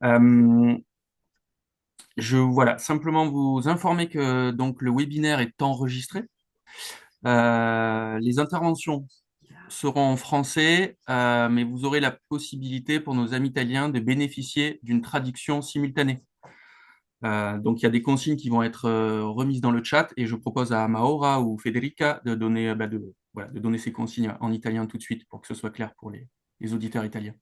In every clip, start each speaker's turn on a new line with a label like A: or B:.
A: Euh, voilà, simplement vous informer que donc le webinaire est enregistré. Les interventions seront en français, mais vous aurez la possibilité pour nos amis italiens de bénéficier d'une traduction simultanée. Donc, il y a des consignes qui vont être remises dans le chat et je propose à Maura ou Federica de donner, voilà, de donner ces consignes en italien tout de suite pour que ce soit clair pour les auditeurs italiens.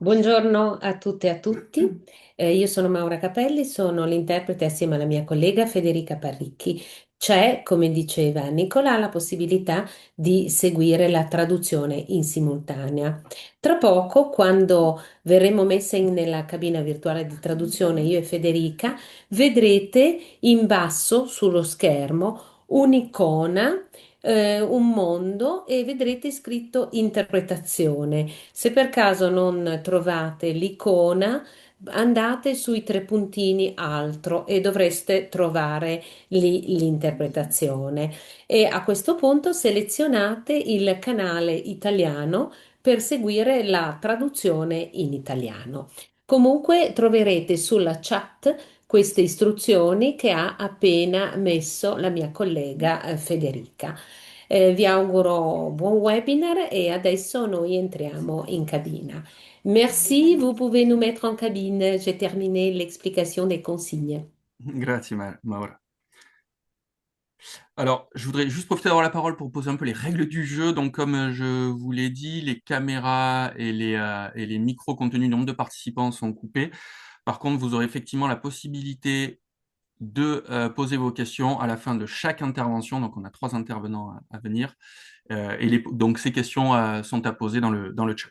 B: Buongiorno a tutte e a tutti. Io sono Maura Capelli, sono l'interprete assieme alla mia collega Federica Parricchi. C'è, come diceva Nicola, la possibilità di seguire la traduzione in simultanea. Tra poco, quando verremo nella cabina virtuale di traduzione, io e Federica, vedrete in basso sullo schermo un'icona, un mondo e vedrete scritto interpretazione. Se per caso non trovate l'icona, andate sui tre puntini altro e dovreste trovare lì l'interpretazione. E a questo punto selezionate il canale italiano per seguire la traduzione in italiano. Comunque troverete sulla chat queste istruzioni che ha appena messo la mia collega Federica. Vi auguro buon webinar e adesso noi entriamo in cabina. Merci, vous pouvez nous mettre en cabine. J'ai terminé l'explication des consignes.
A: Grazie, Maura. Alors, je voudrais juste profiter d'avoir la parole pour poser un peu les règles du jeu. Donc, comme je vous l'ai dit, les caméras et les micros compte tenu du nombre de participants sont coupés. Par contre, vous aurez effectivement la possibilité de poser vos questions à la fin de chaque intervention. Donc, on a 3 intervenants à venir. Donc, ces questions sont à poser dans le chat.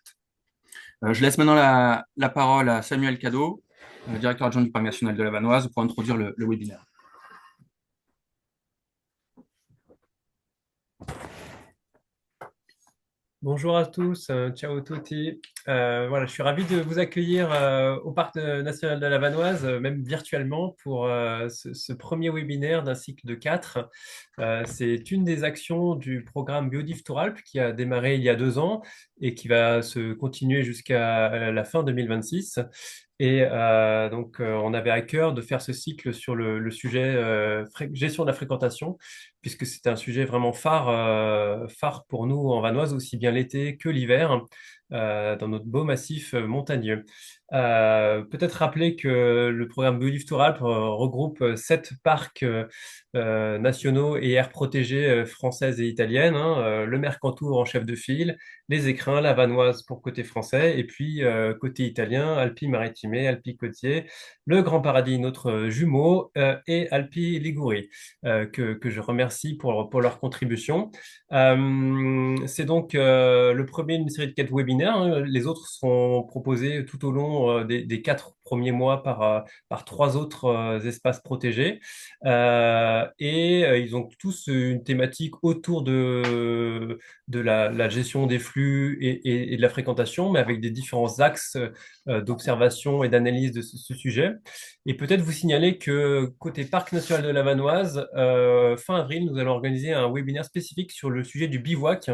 A: Je laisse maintenant la parole à Samuel Cadeau, directeur adjoint du Parc national de la Vanoise, pour introduire le webinaire.
C: Bonjour à tous, ciao tutti. Voilà, je suis ravi de vous accueillir au Parc national de la Vanoise, même virtuellement, pour ce premier webinaire d'un cycle de 4. C'est une des actions du programme Biodive Touralpe qui a démarré il y a 2 ans et qui va se continuer jusqu'à la fin 2026. Et on avait à cœur de faire ce cycle sur le sujet gestion de la fréquentation, puisque c'est un sujet vraiment phare pour nous en Vanoise, aussi bien l'été que l'hiver, dans notre beau massif montagneux. Peut-être rappeler que le programme Biodive Touralpe regroupe 7 parcs nationaux et aires protégées françaises et italiennes, hein, le Mercantour en chef de file, les Écrins, la Vanoise pour côté français, et puis côté italien, Alpes-Maritimes, Alpes-Côtiers, le Grand Paradis, notre jumeau, et Alpes-Ligurie, que je remercie pour leur contribution. C'est donc le premier d'une série de 4 webinaires, hein. Les autres seront proposés tout au long des 4 premiers mois par 3 autres espaces protégés. Ils ont tous une thématique autour de la gestion des flux et de la fréquentation, mais avec des différents axes d'observation et d'analyse de ce sujet. Et peut-être vous signaler que côté Parc national de la Vanoise, fin avril, nous allons organiser un webinaire spécifique sur le sujet du bivouac,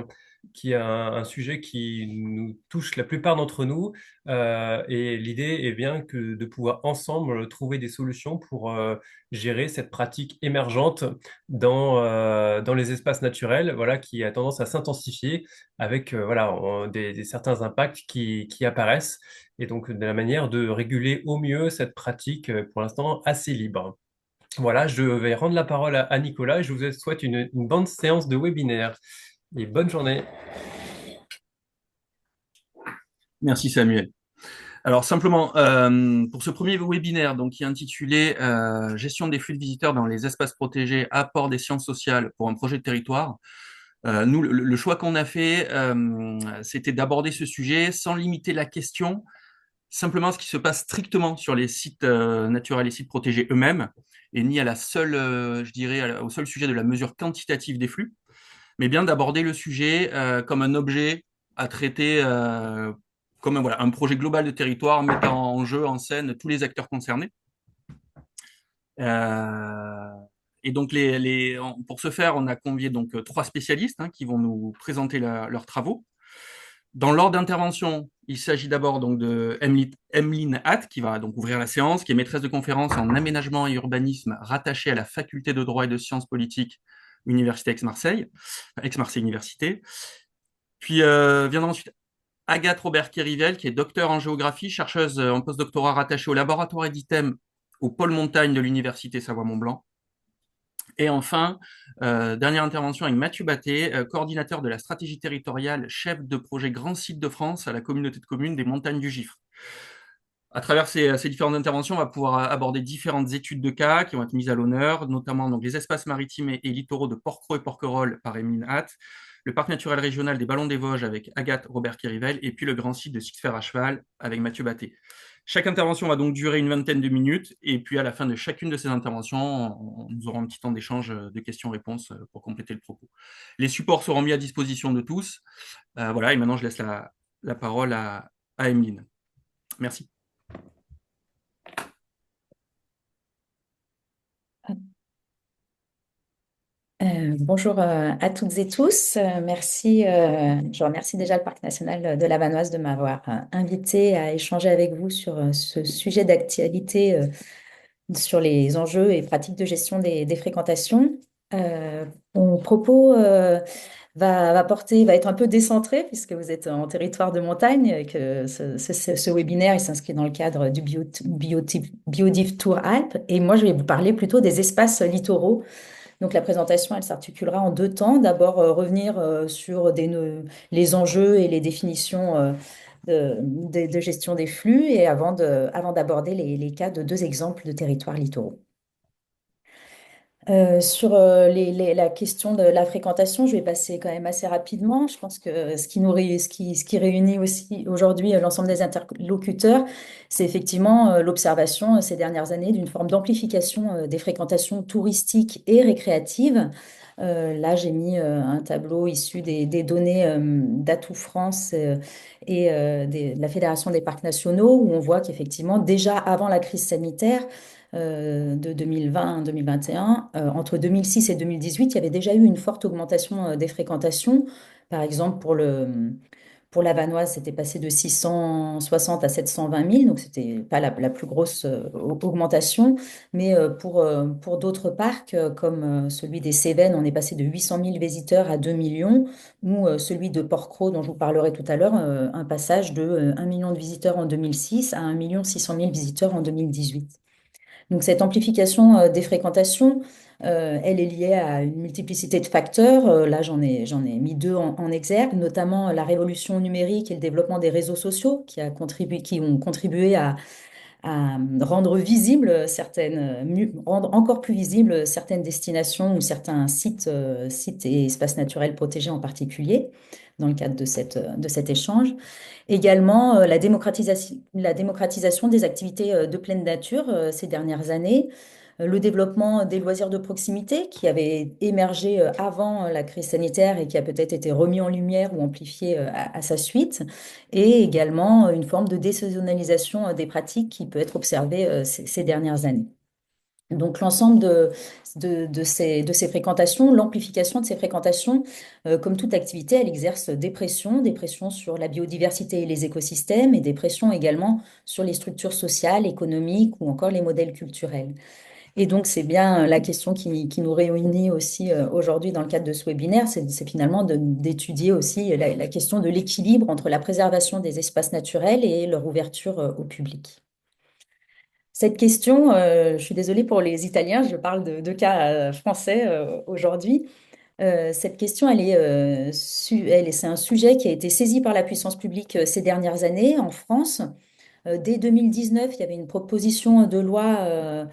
C: qui est un sujet qui nous touche la plupart d'entre nous. Et l'idée est bien que de pouvoir ensemble trouver des solutions pour gérer cette pratique émergente dans les espaces naturels, voilà, qui a tendance à s'intensifier avec certains impacts qui apparaissent, et donc de la manière de réguler au mieux cette pratique pour l'instant assez libre. Voilà, je vais rendre la parole à Nicolas et je vous souhaite une bonne séance de webinaire et bonne journée.
A: Merci Samuel. Alors simplement, pour ce premier webinaire, donc, qui est intitulé Gestion des flux de visiteurs dans les espaces protégés, apport des sciences sociales pour un projet de territoire, nous, le choix qu'on a fait, c'était d'aborder ce sujet sans limiter la question, simplement ce qui se passe strictement sur les sites naturels et sites protégés eux-mêmes, et ni à la seule, je dirais, au seul sujet de la mesure quantitative des flux, mais bien d'aborder le sujet comme un objet à traiter, comme voilà, un projet global de territoire mettant en jeu, en scène tous les acteurs concernés. Euh, et donc, pour ce faire, on a convié donc 3 spécialistes qui vont nous présenter leurs travaux. Dans l'ordre d'intervention, il s'agit d'abord donc de Emeline Hatt, qui va donc ouvrir la séance, qui est maîtresse de conférence en aménagement et urbanisme rattachée à la faculté de droit et de sciences politiques, Université Aix-Marseille, Aix-Marseille Université. Puis viendra ensuite Agathe Robert-Kérivel, qui est docteure en géographie, chercheuse en postdoctorat rattachée au laboratoire Editem au pôle montagne de l'Université Savoie-Mont-Blanc. Et enfin, dernière intervention avec Mathieu Batté, coordinateur de la stratégie territoriale, chef de projet Grand Site de France à la communauté de communes des Montagnes du Gifre. À travers ces différentes interventions, on va pouvoir aborder différentes études de cas qui vont être mises à l'honneur, notamment donc, les espaces maritimes et littoraux de Porquerolles et Porquerolles par Emeline Hatt, le parc naturel régional des Ballons des Vosges avec Agathe Robert-Kérivel, et puis le grand site de Sixfer à Cheval avec Mathieu Batté. Chaque intervention va donc durer une vingtaine de minutes, et puis à la fin de chacune de ces interventions, nous aurons un petit temps d'échange de questions-réponses pour compléter le propos. Les supports seront mis à disposition de tous. Voilà, et maintenant je laisse la parole à Emeline. Merci.
D: Bonjour à toutes et tous. Merci, je remercie déjà le Parc national de la Vanoise de m'avoir invité à échanger avec vous sur ce sujet d'actualité sur les enjeux et pratiques de gestion des fréquentations. Mon propos va être un peu décentré puisque vous êtes en territoire de montagne et que ce webinaire il s'inscrit dans le cadre du Biodiv Tour Alpes. Et moi, je vais vous parler plutôt des espaces littoraux. Donc la présentation, elle s'articulera en deux temps. D'abord, revenir sur les enjeux et les définitions de gestion des flux et avant d'aborder les cas de deux exemples de territoires littoraux. Sur la question de la fréquentation, je vais passer quand même assez rapidement. Je pense que ce qui réunit aussi aujourd'hui l'ensemble des interlocuteurs, c'est effectivement l'observation ces dernières années d'une forme d'amplification des fréquentations touristiques et récréatives. Là, j'ai mis un tableau issu des données d'Atout France de la Fédération des parcs nationaux, où on voit qu'effectivement, déjà avant la crise sanitaire, de 2020-2021, entre 2006 et 2018, il y avait déjà eu une forte augmentation des fréquentations. Par exemple, pour la Vanoise, c'était passé de 660 à 720 000, donc c'était pas la plus grosse augmentation. Mais pour d'autres parcs, comme celui des Cévennes, on est passé de 800 000 visiteurs à 2 millions, ou celui de Porquerolles, dont je vous parlerai tout à l'heure, un passage de 1 million de visiteurs en 2006 à 1 600 000 visiteurs en 2018. Donc cette amplification des fréquentations, elle est liée à une multiplicité de facteurs. Là, j'en ai mis deux en exergue, notamment la révolution numérique et le développement des réseaux sociaux qui ont contribué à rendre visibles rendre encore plus visibles certaines destinations ou certains sites et espaces naturels protégés en particulier, dans le cadre de cet échange. Également, la démocratisation des activités de pleine nature ces dernières années, le développement des loisirs de proximité qui avait émergé avant la crise sanitaire et qui a peut-être été remis en lumière ou amplifié à sa suite, et également une forme de désaisonnalisation des pratiques qui peut être observée ces dernières années. Donc l'ensemble de ces fréquentations, l'amplification de ces fréquentations, comme toute activité, elle exerce des pressions sur la biodiversité et les écosystèmes, et des pressions également sur les structures sociales, économiques ou encore les modèles culturels. Et donc c'est bien la question qui nous réunit aussi aujourd'hui dans le cadre de ce webinaire, c'est finalement d'étudier aussi la question de l'équilibre entre la préservation des espaces naturels et leur ouverture au public. Cette question, je suis désolée pour les Italiens, je parle de cas français aujourd'hui. Cette question, c'est un sujet qui a été saisi par la puissance publique ces dernières années en France. Dès 2019, il y avait une proposition de loi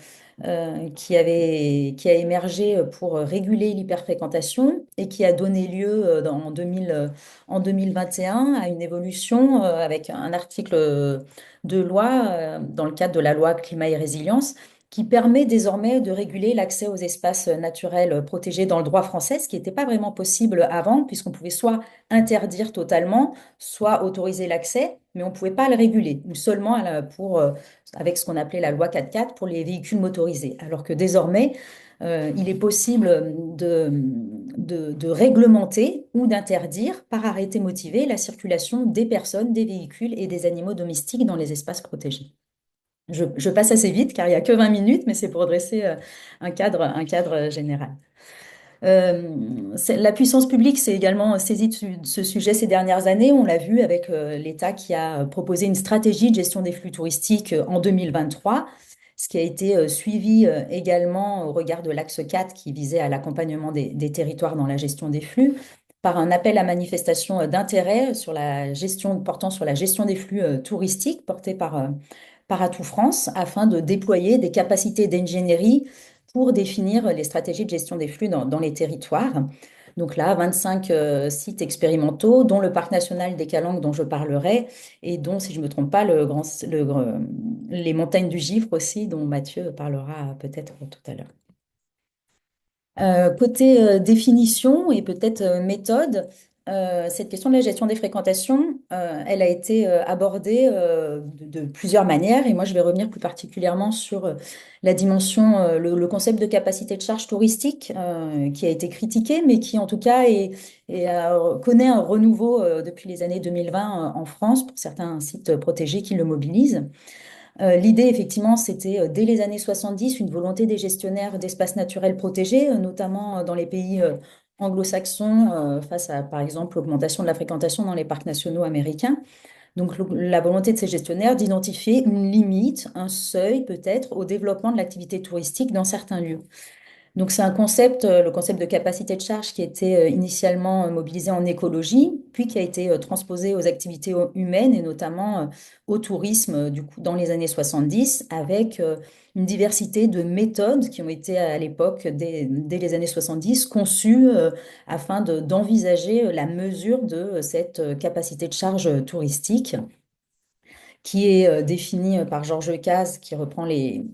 D: qui a émergé pour réguler l'hyperfréquentation et qui a donné lieu en 2021 à une évolution avec un article de loi dans le cadre de la loi Climat et Résilience qui permet désormais de réguler l'accès aux espaces naturels protégés dans le droit français, ce qui n'était pas vraiment possible avant, puisqu'on pouvait soit interdire totalement, soit autoriser l'accès, mais on ne pouvait pas le réguler, ou seulement avec ce qu'on appelait la loi 4x4 pour les véhicules motorisés. Alors que désormais, il est possible de réglementer ou d'interdire par arrêté motivé la circulation des personnes, des véhicules et des animaux domestiques dans les espaces protégés. Je passe assez vite car il n'y a que 20 minutes, mais c'est pour dresser un cadre général. La puissance publique s'est également saisie de ce sujet ces dernières années. On l'a vu avec l'État qui a proposé une stratégie de gestion des flux touristiques en 2023, ce qui a été suivi également au regard de l'axe 4 qui visait à l'accompagnement des territoires dans la gestion des flux, par un appel à manifestation d'intérêt sur la gestion, portant sur la gestion des flux touristiques porté par Atout France, afin de déployer des capacités d'ingénierie pour définir les stratégies de gestion des flux dans les territoires. Donc là, 25 sites expérimentaux, dont le parc national des Calanques dont je parlerai, et dont, si je ne me trompe pas, les montagnes du Gifre aussi, dont Mathieu parlera peut-être tout à l'heure. Côté définition et peut-être méthode, cette question de la gestion des fréquentations, elle a été abordée de plusieurs manières, et moi je vais revenir plus particulièrement sur la dimension, le concept de capacité de charge touristique qui a été critiqué, mais qui en tout cas connaît un renouveau depuis les années 2020 en France pour certains sites protégés qui le mobilisent. L'idée, effectivement, c'était dès les années 70 une volonté des gestionnaires d'espaces naturels protégés, notamment dans les pays anglo-saxons, face à, par exemple, l'augmentation de la fréquentation dans les parcs nationaux américains. Donc, la volonté de ces gestionnaires d'identifier une limite, un seuil peut-être au développement de l'activité touristique dans certains lieux. Donc, c'est un concept, le concept de capacité de charge qui était initialement mobilisé en écologie, puis qui a été transposé aux activités humaines et notamment au tourisme du coup, dans les années 70, avec une diversité de méthodes qui ont été à l'époque, dès les années 70, conçues afin d'envisager la mesure de cette capacité de charge touristique, qui est définie par Georges Caz, qui reprend les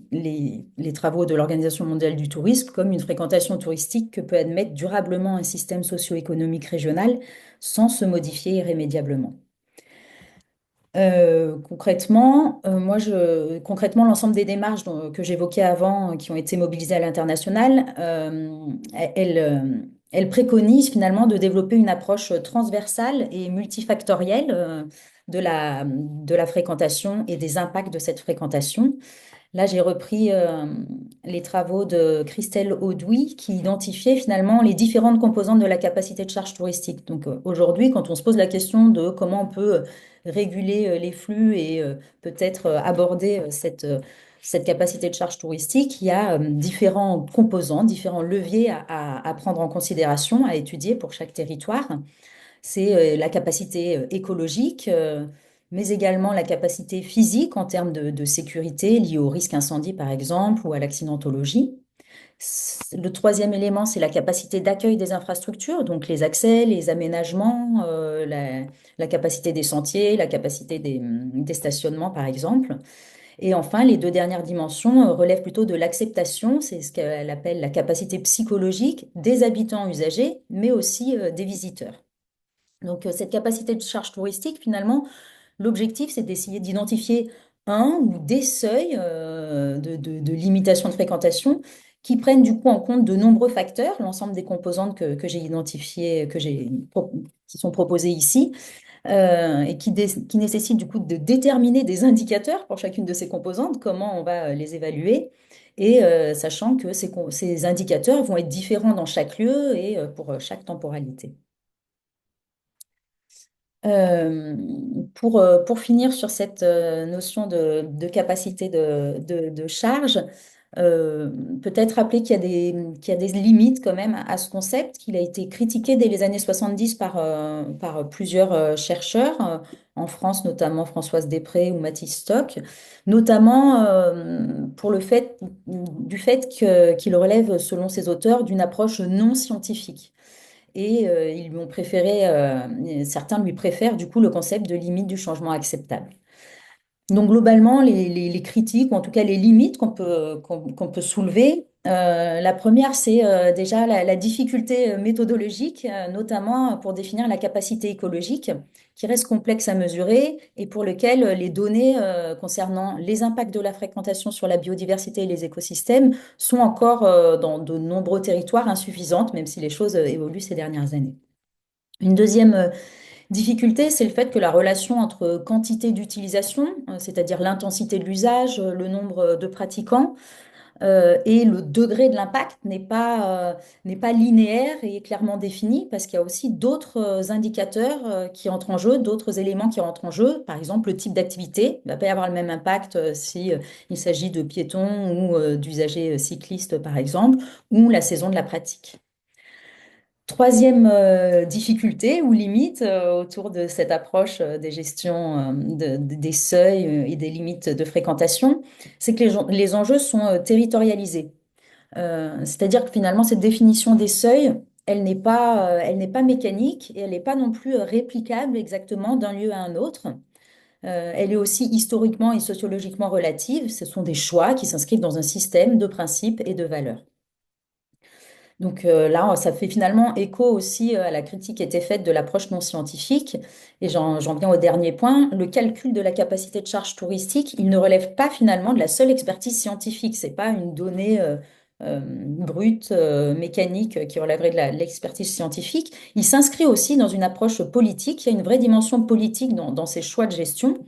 D: travaux de l'Organisation mondiale du tourisme, comme une fréquentation touristique que peut admettre durablement un système socio-économique régional sans se modifier irrémédiablement. Concrètement, l'ensemble des démarches que j'évoquais avant, qui ont été mobilisées à l'international, elles préconisent finalement de développer une approche transversale et multifactorielle de la fréquentation et des impacts de cette fréquentation. Là, j'ai repris les travaux de Christelle Audouy qui identifiait finalement les différentes composantes de la capacité de charge touristique. Donc aujourd'hui, quand on se pose la question de comment on peut réguler les flux et peut-être aborder cette capacité de charge touristique, il y a différents composants, différents leviers à prendre en considération, à étudier pour chaque territoire. C'est la capacité écologique, mais également la capacité physique en termes de sécurité liée au risque incendie, par exemple, ou à l'accidentologie. Le troisième élément, c'est la capacité d'accueil des infrastructures, donc les accès, les aménagements, la capacité des sentiers, la capacité des stationnements, par exemple. Et enfin, les deux dernières dimensions relèvent plutôt de l'acceptation, c'est ce qu'elle appelle la capacité psychologique des habitants usagers, mais aussi des visiteurs. Donc, cette capacité de charge touristique, finalement, l'objectif, c'est d'essayer d'identifier un ou des seuils de limitation de fréquentation qui prennent du coup en compte de nombreux facteurs, l'ensemble des composantes que j'ai identifiées, qui sont proposées ici, et qui nécessitent du coup de déterminer des indicateurs pour chacune de ces composantes, comment on va les évaluer, et sachant que ces indicateurs vont être différents dans chaque lieu et pour chaque temporalité. Pour finir sur cette notion de capacité de charge, peut-être rappeler qu'il y a des limites quand même à ce concept, qu'il a été critiqué dès les années 70 par plusieurs chercheurs, en France notamment Françoise Després ou Mathis Stock, notamment pour du fait qu'il relève, selon ses auteurs, d'une approche non scientifique. Et certains lui préfèrent du coup le concept de limite du changement acceptable. Donc globalement, les critiques, ou en tout cas les limites qu'on peut soulever, La première, c'est déjà la difficulté méthodologique, notamment pour définir la capacité écologique, qui reste complexe à mesurer et pour lequel les données concernant les impacts de la fréquentation sur la biodiversité et les écosystèmes sont encore dans de nombreux territoires insuffisantes, même si les choses évoluent ces dernières années. Une deuxième difficulté, c'est le fait que la relation entre quantité d'utilisation, c'est-à-dire l'intensité de l'usage, le nombre de pratiquants, et le degré de l'impact n'est pas linéaire et est clairement défini parce qu'il y a aussi d'autres indicateurs qui entrent en jeu, d'autres éléments qui rentrent en jeu. Par exemple, le type d'activité ne va pas y avoir le même impact si il s'agit de piétons ou d'usagers cyclistes, par exemple, ou la saison de la pratique. Troisième difficulté ou limite autour de cette approche des gestions des seuils et des limites de fréquentation, c'est que les enjeux sont territorialisés. C'est-à-dire que finalement, cette définition des seuils, elle n'est pas mécanique et elle n'est pas non plus réplicable exactement d'un lieu à un autre. Elle est aussi historiquement et sociologiquement relative. Ce sont des choix qui s'inscrivent dans un système de principes et de valeurs. Donc là, ça fait finalement écho aussi à la critique qui était faite de l'approche non scientifique. Et j'en viens au dernier point. Le calcul de la capacité de charge touristique, il ne relève pas finalement de la seule expertise scientifique. C'est pas une donnée brute, mécanique, qui relèverait de l'expertise scientifique. Il s'inscrit aussi dans une approche politique. Il y a une vraie dimension politique dans ces choix de gestion.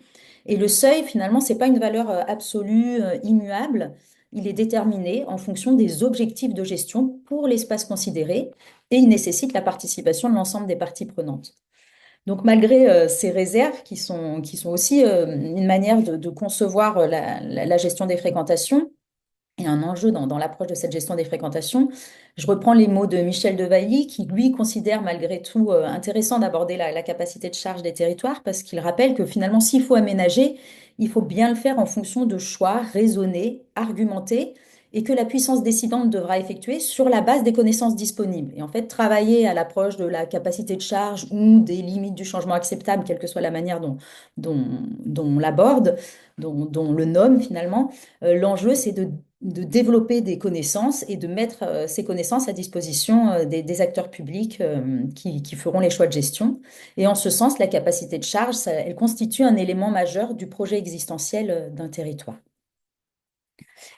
D: Et le seuil, finalement, c'est pas une valeur absolue, immuable. Il est déterminé en fonction des objectifs de gestion pour l'espace considéré et il nécessite la participation de l'ensemble des parties prenantes. Donc, malgré ces réserves qui sont aussi une manière de concevoir la gestion des fréquentations, et un enjeu dans l'approche de cette gestion des fréquentations. Je reprends les mots de Michel Devailly, qui lui considère malgré tout intéressant d'aborder la capacité de charge des territoires, parce qu'il rappelle que finalement, s'il faut aménager, il faut bien le faire en fonction de choix raisonnés, argumentés, et que la puissance décidante devra effectuer sur la base des connaissances disponibles. Et en fait, travailler à l'approche de la capacité de charge ou des limites du changement acceptable, quelle que soit la manière dont on l'aborde, dont on le nomme finalement, l'enjeu, c'est de développer des connaissances et de mettre ces connaissances à disposition des acteurs publics qui feront les choix de gestion. Et en ce sens, la capacité de charge, elle constitue un élément majeur du projet existentiel d'un territoire.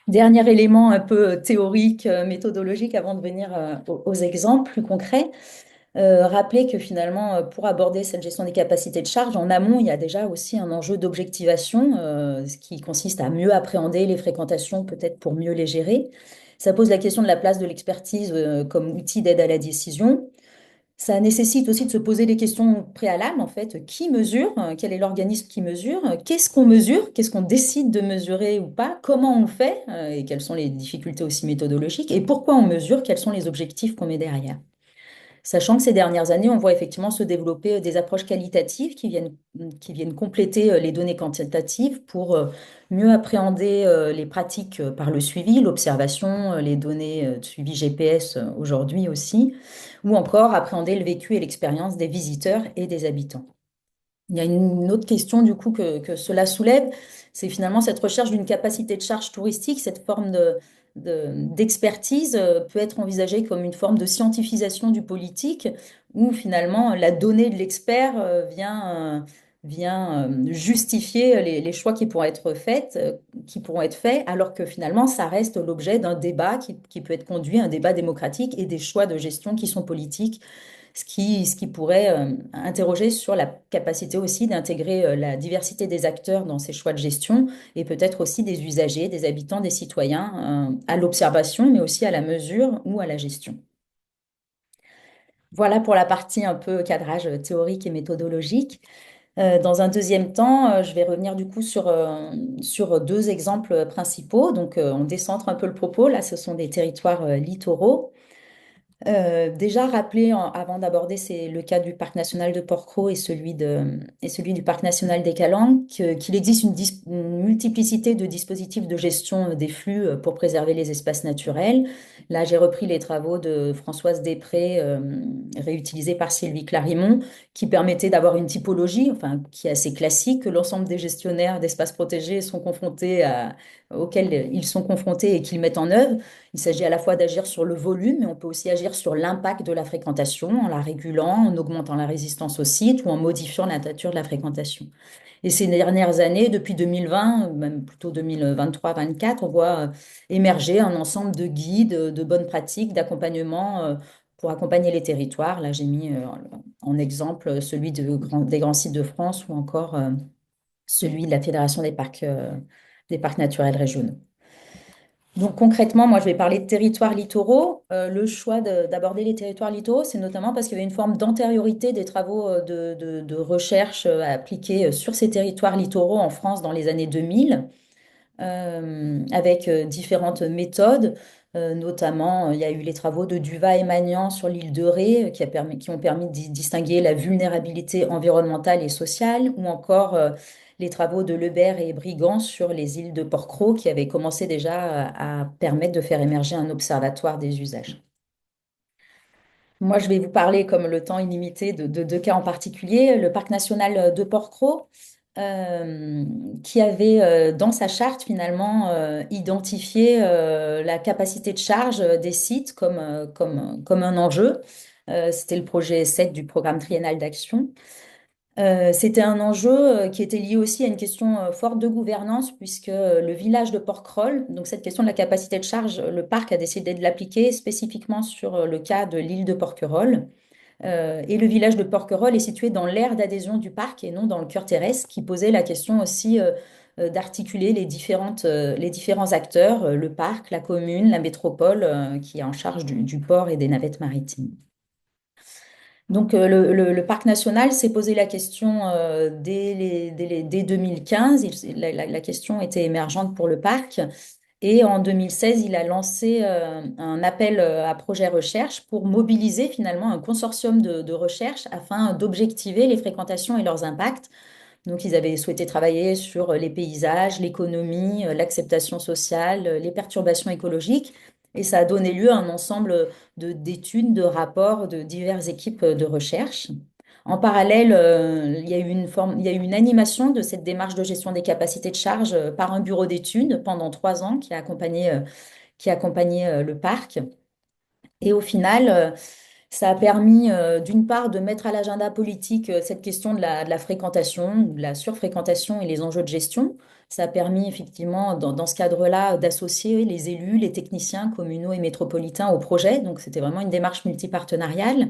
D: Dernier élément un peu théorique, méthodologique, avant de venir aux exemples plus concrets. Rappeler que finalement, pour aborder cette gestion des capacités de charge, en amont, il y a déjà aussi un enjeu d'objectivation, ce qui consiste à mieux appréhender les fréquentations, peut-être pour mieux les gérer. Ça pose la question de la place de l'expertise comme outil d'aide à la décision. Ça nécessite aussi de se poser des questions préalables, en fait. Qui mesure? Quel est l'organisme qui mesure? Qu'est-ce qu'on mesure? Qu'est-ce qu'on décide de mesurer ou pas? Comment on le fait? Et quelles sont les difficultés aussi méthodologiques? Et pourquoi on mesure? Quels sont les objectifs qu'on met derrière? Sachant que ces dernières années, on voit effectivement se développer des approches qualitatives qui viennent compléter les données quantitatives pour mieux appréhender les pratiques par le suivi, l'observation, les données de suivi GPS aujourd'hui aussi, ou encore appréhender le vécu et l'expérience des visiteurs et des habitants. Il y a une autre question du coup que cela soulève, c'est finalement cette recherche d'une capacité de charge touristique, cette forme d'expertise peut être envisagée comme une forme de scientifisation du politique, où finalement la donnée de l'expert vient justifier les choix qui pourront être faits, alors que finalement ça reste l'objet d'un débat qui peut être conduit, un débat démocratique et des choix de gestion qui sont politiques ce qui pourrait interroger sur la capacité aussi d'intégrer la diversité des acteurs dans ces choix de gestion et peut-être aussi des usagers, des habitants, des citoyens à l'observation, mais aussi à la mesure ou à la gestion. Voilà pour la partie un peu cadrage théorique et méthodologique. Dans un deuxième temps, je vais revenir du coup sur deux exemples principaux. Donc, on décentre un peu le propos. Là, ce sont des territoires littoraux. Déjà rappeler, avant d'aborder le cas du parc national de Porquerolles et celui du parc national des Calanques, qu'il existe une multiplicité de dispositifs de gestion des flux pour préserver les espaces naturels. Là, j'ai repris les travaux de Françoise Després, réutilisés par Sylvie Clarimont, qui permettaient d'avoir une typologie, enfin, qui est assez classique, que l'ensemble des gestionnaires d'espaces protégés sont auxquels ils sont confrontés et qu'ils mettent en œuvre. Il s'agit à la fois d'agir sur le volume, mais on peut aussi agir sur l'impact de la fréquentation en la régulant, en augmentant la résistance au site ou en modifiant la nature de la fréquentation. Et ces dernières années, depuis 2020, même plutôt 2023-2024, on voit émerger un ensemble de guides, de bonnes pratiques, d'accompagnement pour accompagner les territoires. Là, j'ai mis en exemple celui des grands sites de France ou encore celui de la Fédération des parcs naturels régionaux. Donc concrètement, moi je vais parler de territoires littoraux. Le choix d'aborder les territoires littoraux, c'est notamment parce qu'il y avait une forme d'antériorité des travaux de recherche appliqués sur ces territoires littoraux en France dans les années 2000, avec différentes méthodes. Notamment, il y a eu les travaux de Duva et Magnan sur l'île de Ré qui ont permis de distinguer la vulnérabilité environnementale et sociale, ou encore les travaux de Lebert et Brigand sur les îles de Porquerolles qui avaient commencé déjà à permettre de faire émerger un observatoire des usages. Moi, je vais vous parler, comme le temps est limité, de deux cas en particulier. Le parc national de Porquerolles, qui avait dans sa charte finalement identifié la capacité de charge des sites comme un enjeu. C'était le projet 7 du programme triennal d'action. C'était un enjeu qui était lié aussi à une question forte de gouvernance, puisque le village de Porquerolles, donc cette question de la capacité de charge, le parc a décidé de l'appliquer spécifiquement sur le cas de l'île de Porquerolles. Et le village de Porquerolles est situé dans l'aire d'adhésion du parc et non dans le cœur terrestre, qui posait la question aussi d'articuler les différents acteurs, le parc, la commune, la métropole, qui est en charge du port et des navettes maritimes. Donc, le parc national s'est posé la question dès 2015. La question était émergente pour le parc. Et en 2016, il a lancé un appel à projet recherche pour mobiliser finalement un consortium de recherche afin d'objectiver les fréquentations et leurs impacts. Donc, ils avaient souhaité travailler sur les paysages, l'économie, l'acceptation sociale, les perturbations écologiques. Et ça a donné lieu à un ensemble d'études, de rapports de diverses équipes de recherche. En parallèle, il y a eu une animation de cette démarche de gestion des capacités de charge par un bureau d'études pendant 3 ans qui a accompagné le parc. Et au final, ça a permis, d'une part, de mettre à l'agenda politique cette question de la fréquentation, de la surfréquentation et les enjeux de gestion. Ça a permis, effectivement, dans ce cadre-là, d'associer les élus, les techniciens communaux et métropolitains au projet. Donc, c'était vraiment une démarche multipartenariale.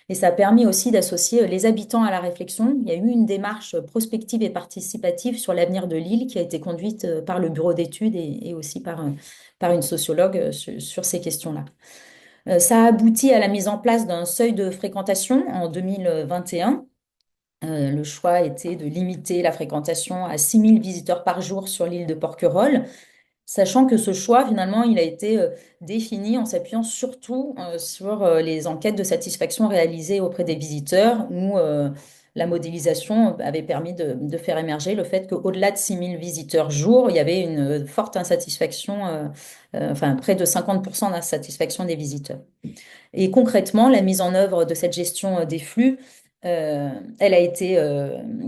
D: Et ça a permis aussi d'associer les habitants à la réflexion. Il y a eu une démarche prospective et participative sur l'avenir de l'île qui a été conduite par le bureau d'études et aussi par une sociologue sur ces questions-là. Ça a abouti à la mise en place d'un seuil de fréquentation en 2021. Le choix était de limiter la fréquentation à 6 000 visiteurs par jour sur l'île de Porquerolles, sachant que ce choix, finalement, il a été défini en s'appuyant surtout sur les enquêtes de satisfaction réalisées auprès des visiteurs, où la modélisation avait permis de faire émerger le fait qu'au-delà de 6 000 visiteurs jour, il y avait une forte insatisfaction, enfin près de 50% d'insatisfaction des visiteurs. Et concrètement, la mise en œuvre de cette gestion des flux, elle a été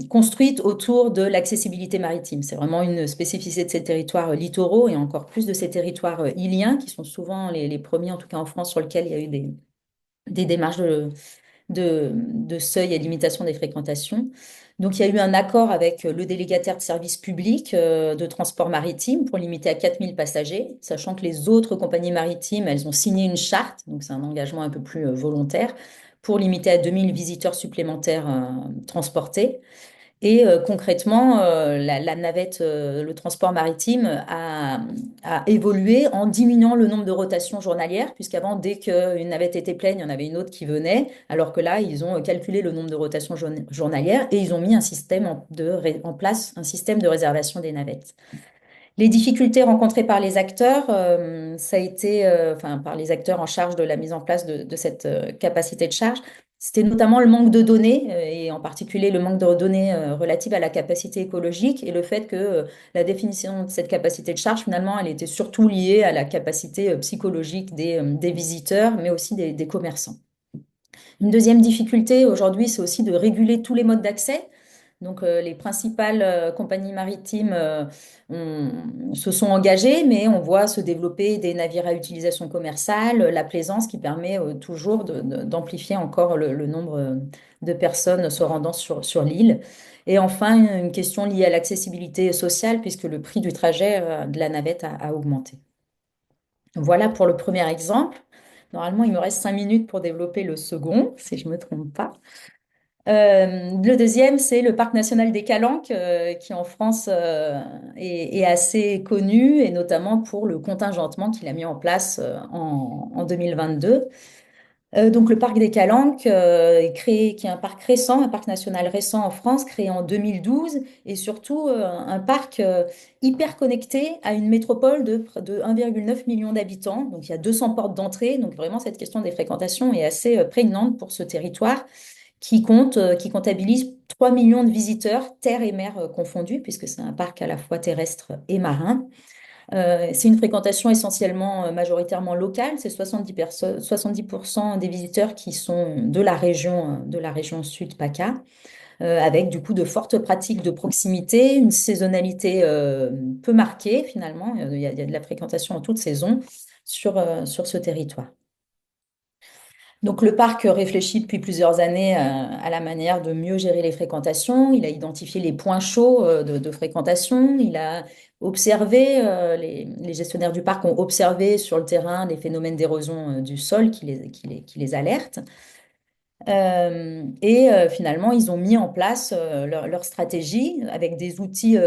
D: construite autour de l'accessibilité maritime. C'est vraiment une spécificité de ces territoires littoraux et encore plus de ces territoires îliens, qui sont souvent les premiers, en tout cas en France, sur lesquels il y a eu des démarches de seuil et limitation des fréquentations. Donc, il y a eu un accord avec le délégataire de services publics de transport maritime pour limiter à 4 000 passagers, sachant que les autres compagnies maritimes, elles ont signé une charte, donc c'est un engagement un peu plus volontaire, pour limiter à 2 000 visiteurs supplémentaires transportés. Et concrètement, la navette, le transport maritime a évolué en diminuant le nombre de rotations journalières, puisqu'avant, dès qu'une navette était pleine, il y en avait une autre qui venait, alors que là, ils ont calculé le nombre de rotations journalières et ils ont mis en place un système de réservation des navettes. Les difficultés rencontrées par les acteurs, ça a été, enfin, par les acteurs en charge de la mise en place de cette capacité de charge, c'était notamment le manque de données, et en particulier le manque de données relatives à la capacité écologique et le fait que la définition de cette capacité de charge, finalement, elle était surtout liée à la capacité psychologique des visiteurs, mais aussi des commerçants. Une deuxième difficulté aujourd'hui, c'est aussi de réguler tous les modes d'accès. Donc, les principales compagnies maritimes se sont engagées, mais on voit se développer des navires à utilisation commerciale, la plaisance qui permet toujours d'amplifier encore le nombre de personnes se rendant sur l'île. Et enfin, une question liée à l'accessibilité sociale, puisque le prix du trajet de la navette a augmenté. Voilà pour le premier exemple. Normalement, il me reste 5 minutes pour développer le second, si je ne me trompe pas. Le deuxième, c'est le parc national des Calanques, qui en France est assez connu, et notamment pour le contingentement qu'il a mis en place en 2022. Donc le parc des Calanques, qui est un parc récent, un parc national récent en France, créé en 2012, et surtout un parc hyper connecté à une métropole de 1,9 million d'habitants. Donc il y a 200 portes d'entrée. Donc vraiment, cette question des fréquentations est assez prégnante pour ce territoire qui comptabilise 3 millions de visiteurs, terre et mer confondus, puisque c'est un parc à la fois terrestre et marin. C'est une fréquentation essentiellement majoritairement locale. C'est 70% des visiteurs qui sont de la région sud PACA, avec du coup de fortes pratiques de proximité, une saisonnalité peu marquée finalement. Il y a de la fréquentation en toute saison sur ce territoire. Donc le parc réfléchit depuis plusieurs années à la manière de mieux gérer les fréquentations. Il a identifié les points chauds de fréquentation. Il a observé, les gestionnaires du parc ont observé sur le terrain des phénomènes d'érosion du sol qui les alertent. Finalement, ils ont mis en place leur stratégie avec des outils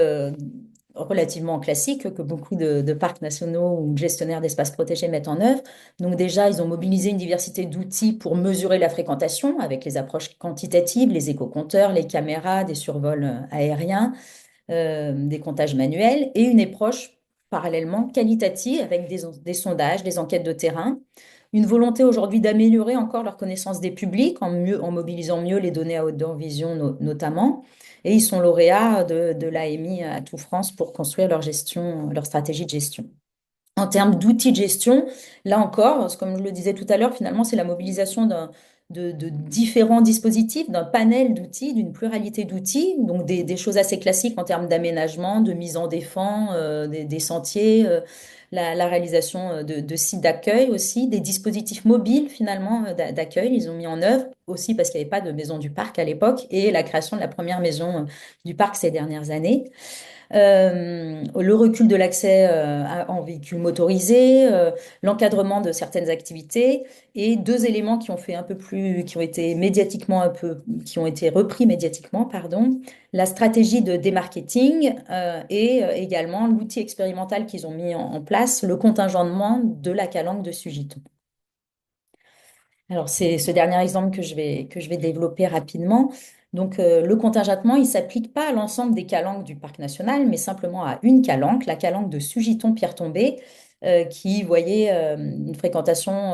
D: relativement classiques que beaucoup de parcs nationaux ou de gestionnaires d'espaces protégés mettent en œuvre. Donc déjà, ils ont mobilisé une diversité d'outils pour mesurer la fréquentation avec les approches quantitatives, les écocompteurs, les caméras, des survols aériens, des comptages manuels et une approche parallèlement qualitative avec des sondages, des enquêtes de terrain. Une volonté aujourd'hui d'améliorer encore leur connaissance des publics en mobilisant mieux les données à haute vision notamment. Et ils sont lauréats de l'AMI à tout France pour construire leur gestion, leur stratégie de gestion. En termes d'outils de gestion, là encore, comme je le disais tout à l'heure, finalement, c'est la mobilisation de différents dispositifs, d'un panel d'outils, d'une pluralité d'outils, donc des choses assez classiques en termes d'aménagement, de mise en défense, des sentiers, la réalisation de sites d'accueil aussi, des dispositifs mobiles finalement d'accueil, ils ont mis en œuvre aussi parce qu'il n'y avait pas de maison du parc à l'époque, et la création de la première maison du parc ces dernières années. Le recul de l'accès en véhicules motorisés, l'encadrement de certaines activités, et deux éléments qui ont fait un peu plus, qui ont été médiatiquement qui ont été repris médiatiquement, pardon, la stratégie de démarketing et également l'outil expérimental qu'ils ont mis en place, le contingentement de la calanque de Sugiton. Alors, c'est ce dernier exemple que je vais développer rapidement. Donc, le contingentement, il ne s'applique pas à l'ensemble des calanques du parc national, mais simplement à une calanque, la calanque de Sugiton-Pierre-Tombé, qui voyait une fréquentation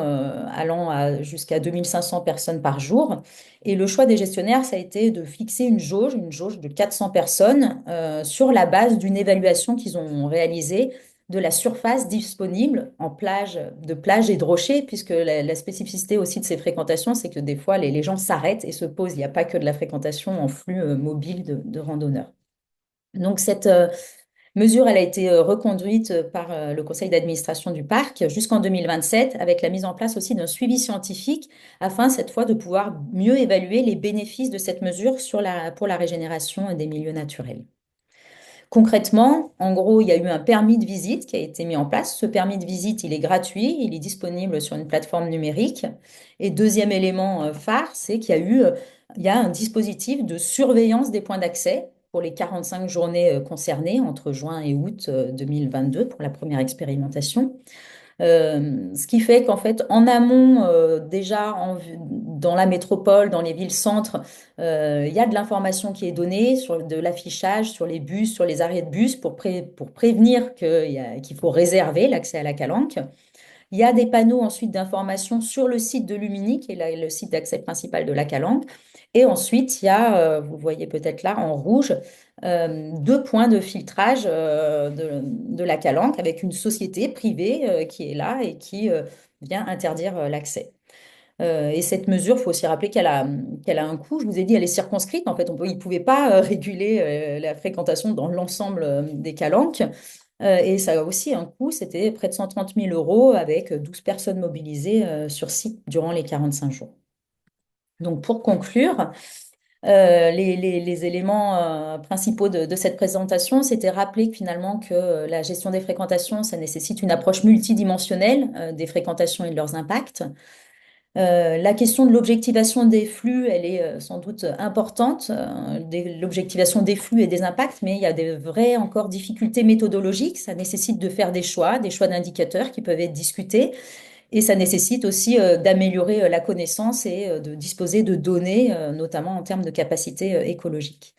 D: allant jusqu'à 2500 personnes par jour. Et le choix des gestionnaires, ça a été de fixer une jauge de 400 personnes sur la base d'une évaluation qu'ils ont réalisée de la surface disponible de plage et de rochers, puisque la spécificité aussi de ces fréquentations, c'est que des fois, les gens s'arrêtent et se posent. Il n'y a pas que de la fréquentation en flux mobile de randonneurs. Donc, cette mesure, elle a été reconduite par le conseil d'administration du parc jusqu'en 2027, avec la mise en place aussi d'un suivi scientifique, afin cette fois de pouvoir mieux évaluer les bénéfices de cette mesure pour la régénération des milieux naturels. Concrètement, en gros, il y a eu un permis de visite qui a été mis en place. Ce permis de visite, il est gratuit, il est disponible sur une plateforme numérique. Et deuxième élément phare, c'est il y a un dispositif de surveillance des points d'accès pour les 45 journées concernées entre juin et août 2022 pour la première expérimentation. Ce qui fait qu'en fait, en amont, déjà dans la métropole, dans les villes-centres, il y a de l'information qui est donnée sur de l'affichage, sur les bus, sur les arrêts de bus pour prévenir qu'il faut réserver l'accès à la calanque. Il y a des panneaux ensuite d'information sur le site de Lumini, qui est le site d'accès principal de la Calanque. Et ensuite, il y a, vous voyez peut-être là en rouge, deux points de filtrage de la Calanque avec une société privée qui est là et qui vient interdire l'accès. Et cette mesure, il faut aussi rappeler qu'elle a un coût. Je vous ai dit, elle est circonscrite. En fait, ils ne pouvaient pas réguler la fréquentation dans l'ensemble des calanques. Et ça a aussi un coût. C'était près de 130 000 euros avec 12 personnes mobilisées sur site durant les 45 jours. Donc, pour conclure, les éléments principaux de cette présentation, c'était rappeler que finalement que la gestion des fréquentations, ça nécessite une approche multidimensionnelle des fréquentations et de leurs impacts. La question de l'objectivation des flux, elle est sans doute importante, l'objectivation des flux et des impacts, mais il y a des vraies encore difficultés méthodologiques. Ça nécessite de faire des choix d'indicateurs qui peuvent être discutés, et ça nécessite aussi d'améliorer la connaissance et de disposer de données, notamment en termes de capacité écologique.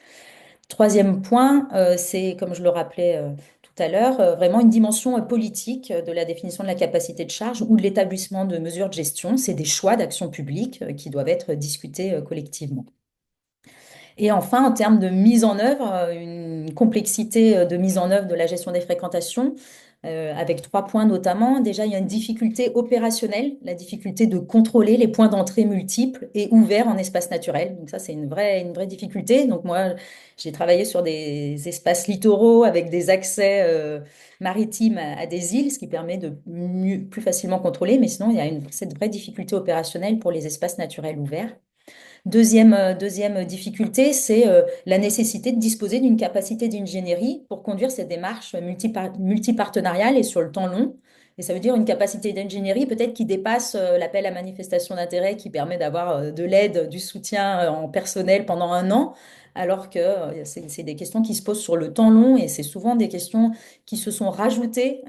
D: Troisième point, c'est, comme je le rappelais tout à l'heure, vraiment une dimension politique de la définition de la capacité de charge ou de l'établissement de mesures de gestion. C'est des choix d'action publique qui doivent être discutés collectivement. Et enfin, en termes de mise en œuvre, une complexité de mise en œuvre de la gestion des fréquentations, avec trois points notamment. Déjà, il y a une difficulté opérationnelle, la difficulté de contrôler les points d'entrée multiples et ouverts en espace naturel. Donc ça, c'est une vraie difficulté. Donc moi, j'ai travaillé sur des espaces littoraux avec des accès maritimes à des îles, ce qui permet de plus facilement contrôler. Mais sinon, il y a cette vraie difficulté opérationnelle pour les espaces naturels ouverts. Deuxième difficulté, c'est la nécessité de disposer d'une capacité d'ingénierie pour conduire ces démarches multipartenariales et sur le temps long. Et ça veut dire une capacité d'ingénierie peut-être qui dépasse l'appel à manifestation d'intérêt qui permet d'avoir de l'aide, du soutien en personnel pendant un an, alors que c'est des questions qui se posent sur le temps long et c'est souvent des questions qui se sont rajoutées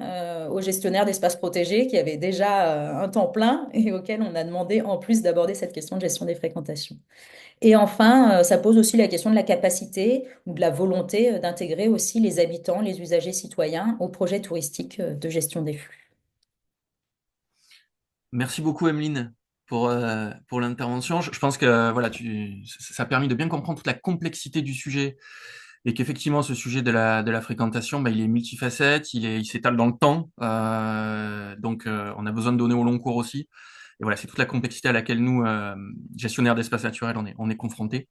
D: aux gestionnaires d'espaces protégés qui avaient déjà un temps plein et auxquels on a demandé en plus d'aborder cette question de gestion des fréquentations. Et enfin, ça pose aussi la question de la capacité ou de la volonté d'intégrer aussi les habitants, les usagers citoyens au projet touristique de gestion des flux.
A: Merci beaucoup, Emeline, pour l'intervention. Je pense que voilà, ça a permis de bien comprendre toute la complexité du sujet et qu'effectivement, ce sujet de la fréquentation, bah, il est multifacette, il s'étale dans le temps. Donc, on a besoin de données au long cours aussi. Et voilà, c'est toute la complexité à laquelle nous, gestionnaires d'espaces naturels, on est confrontés.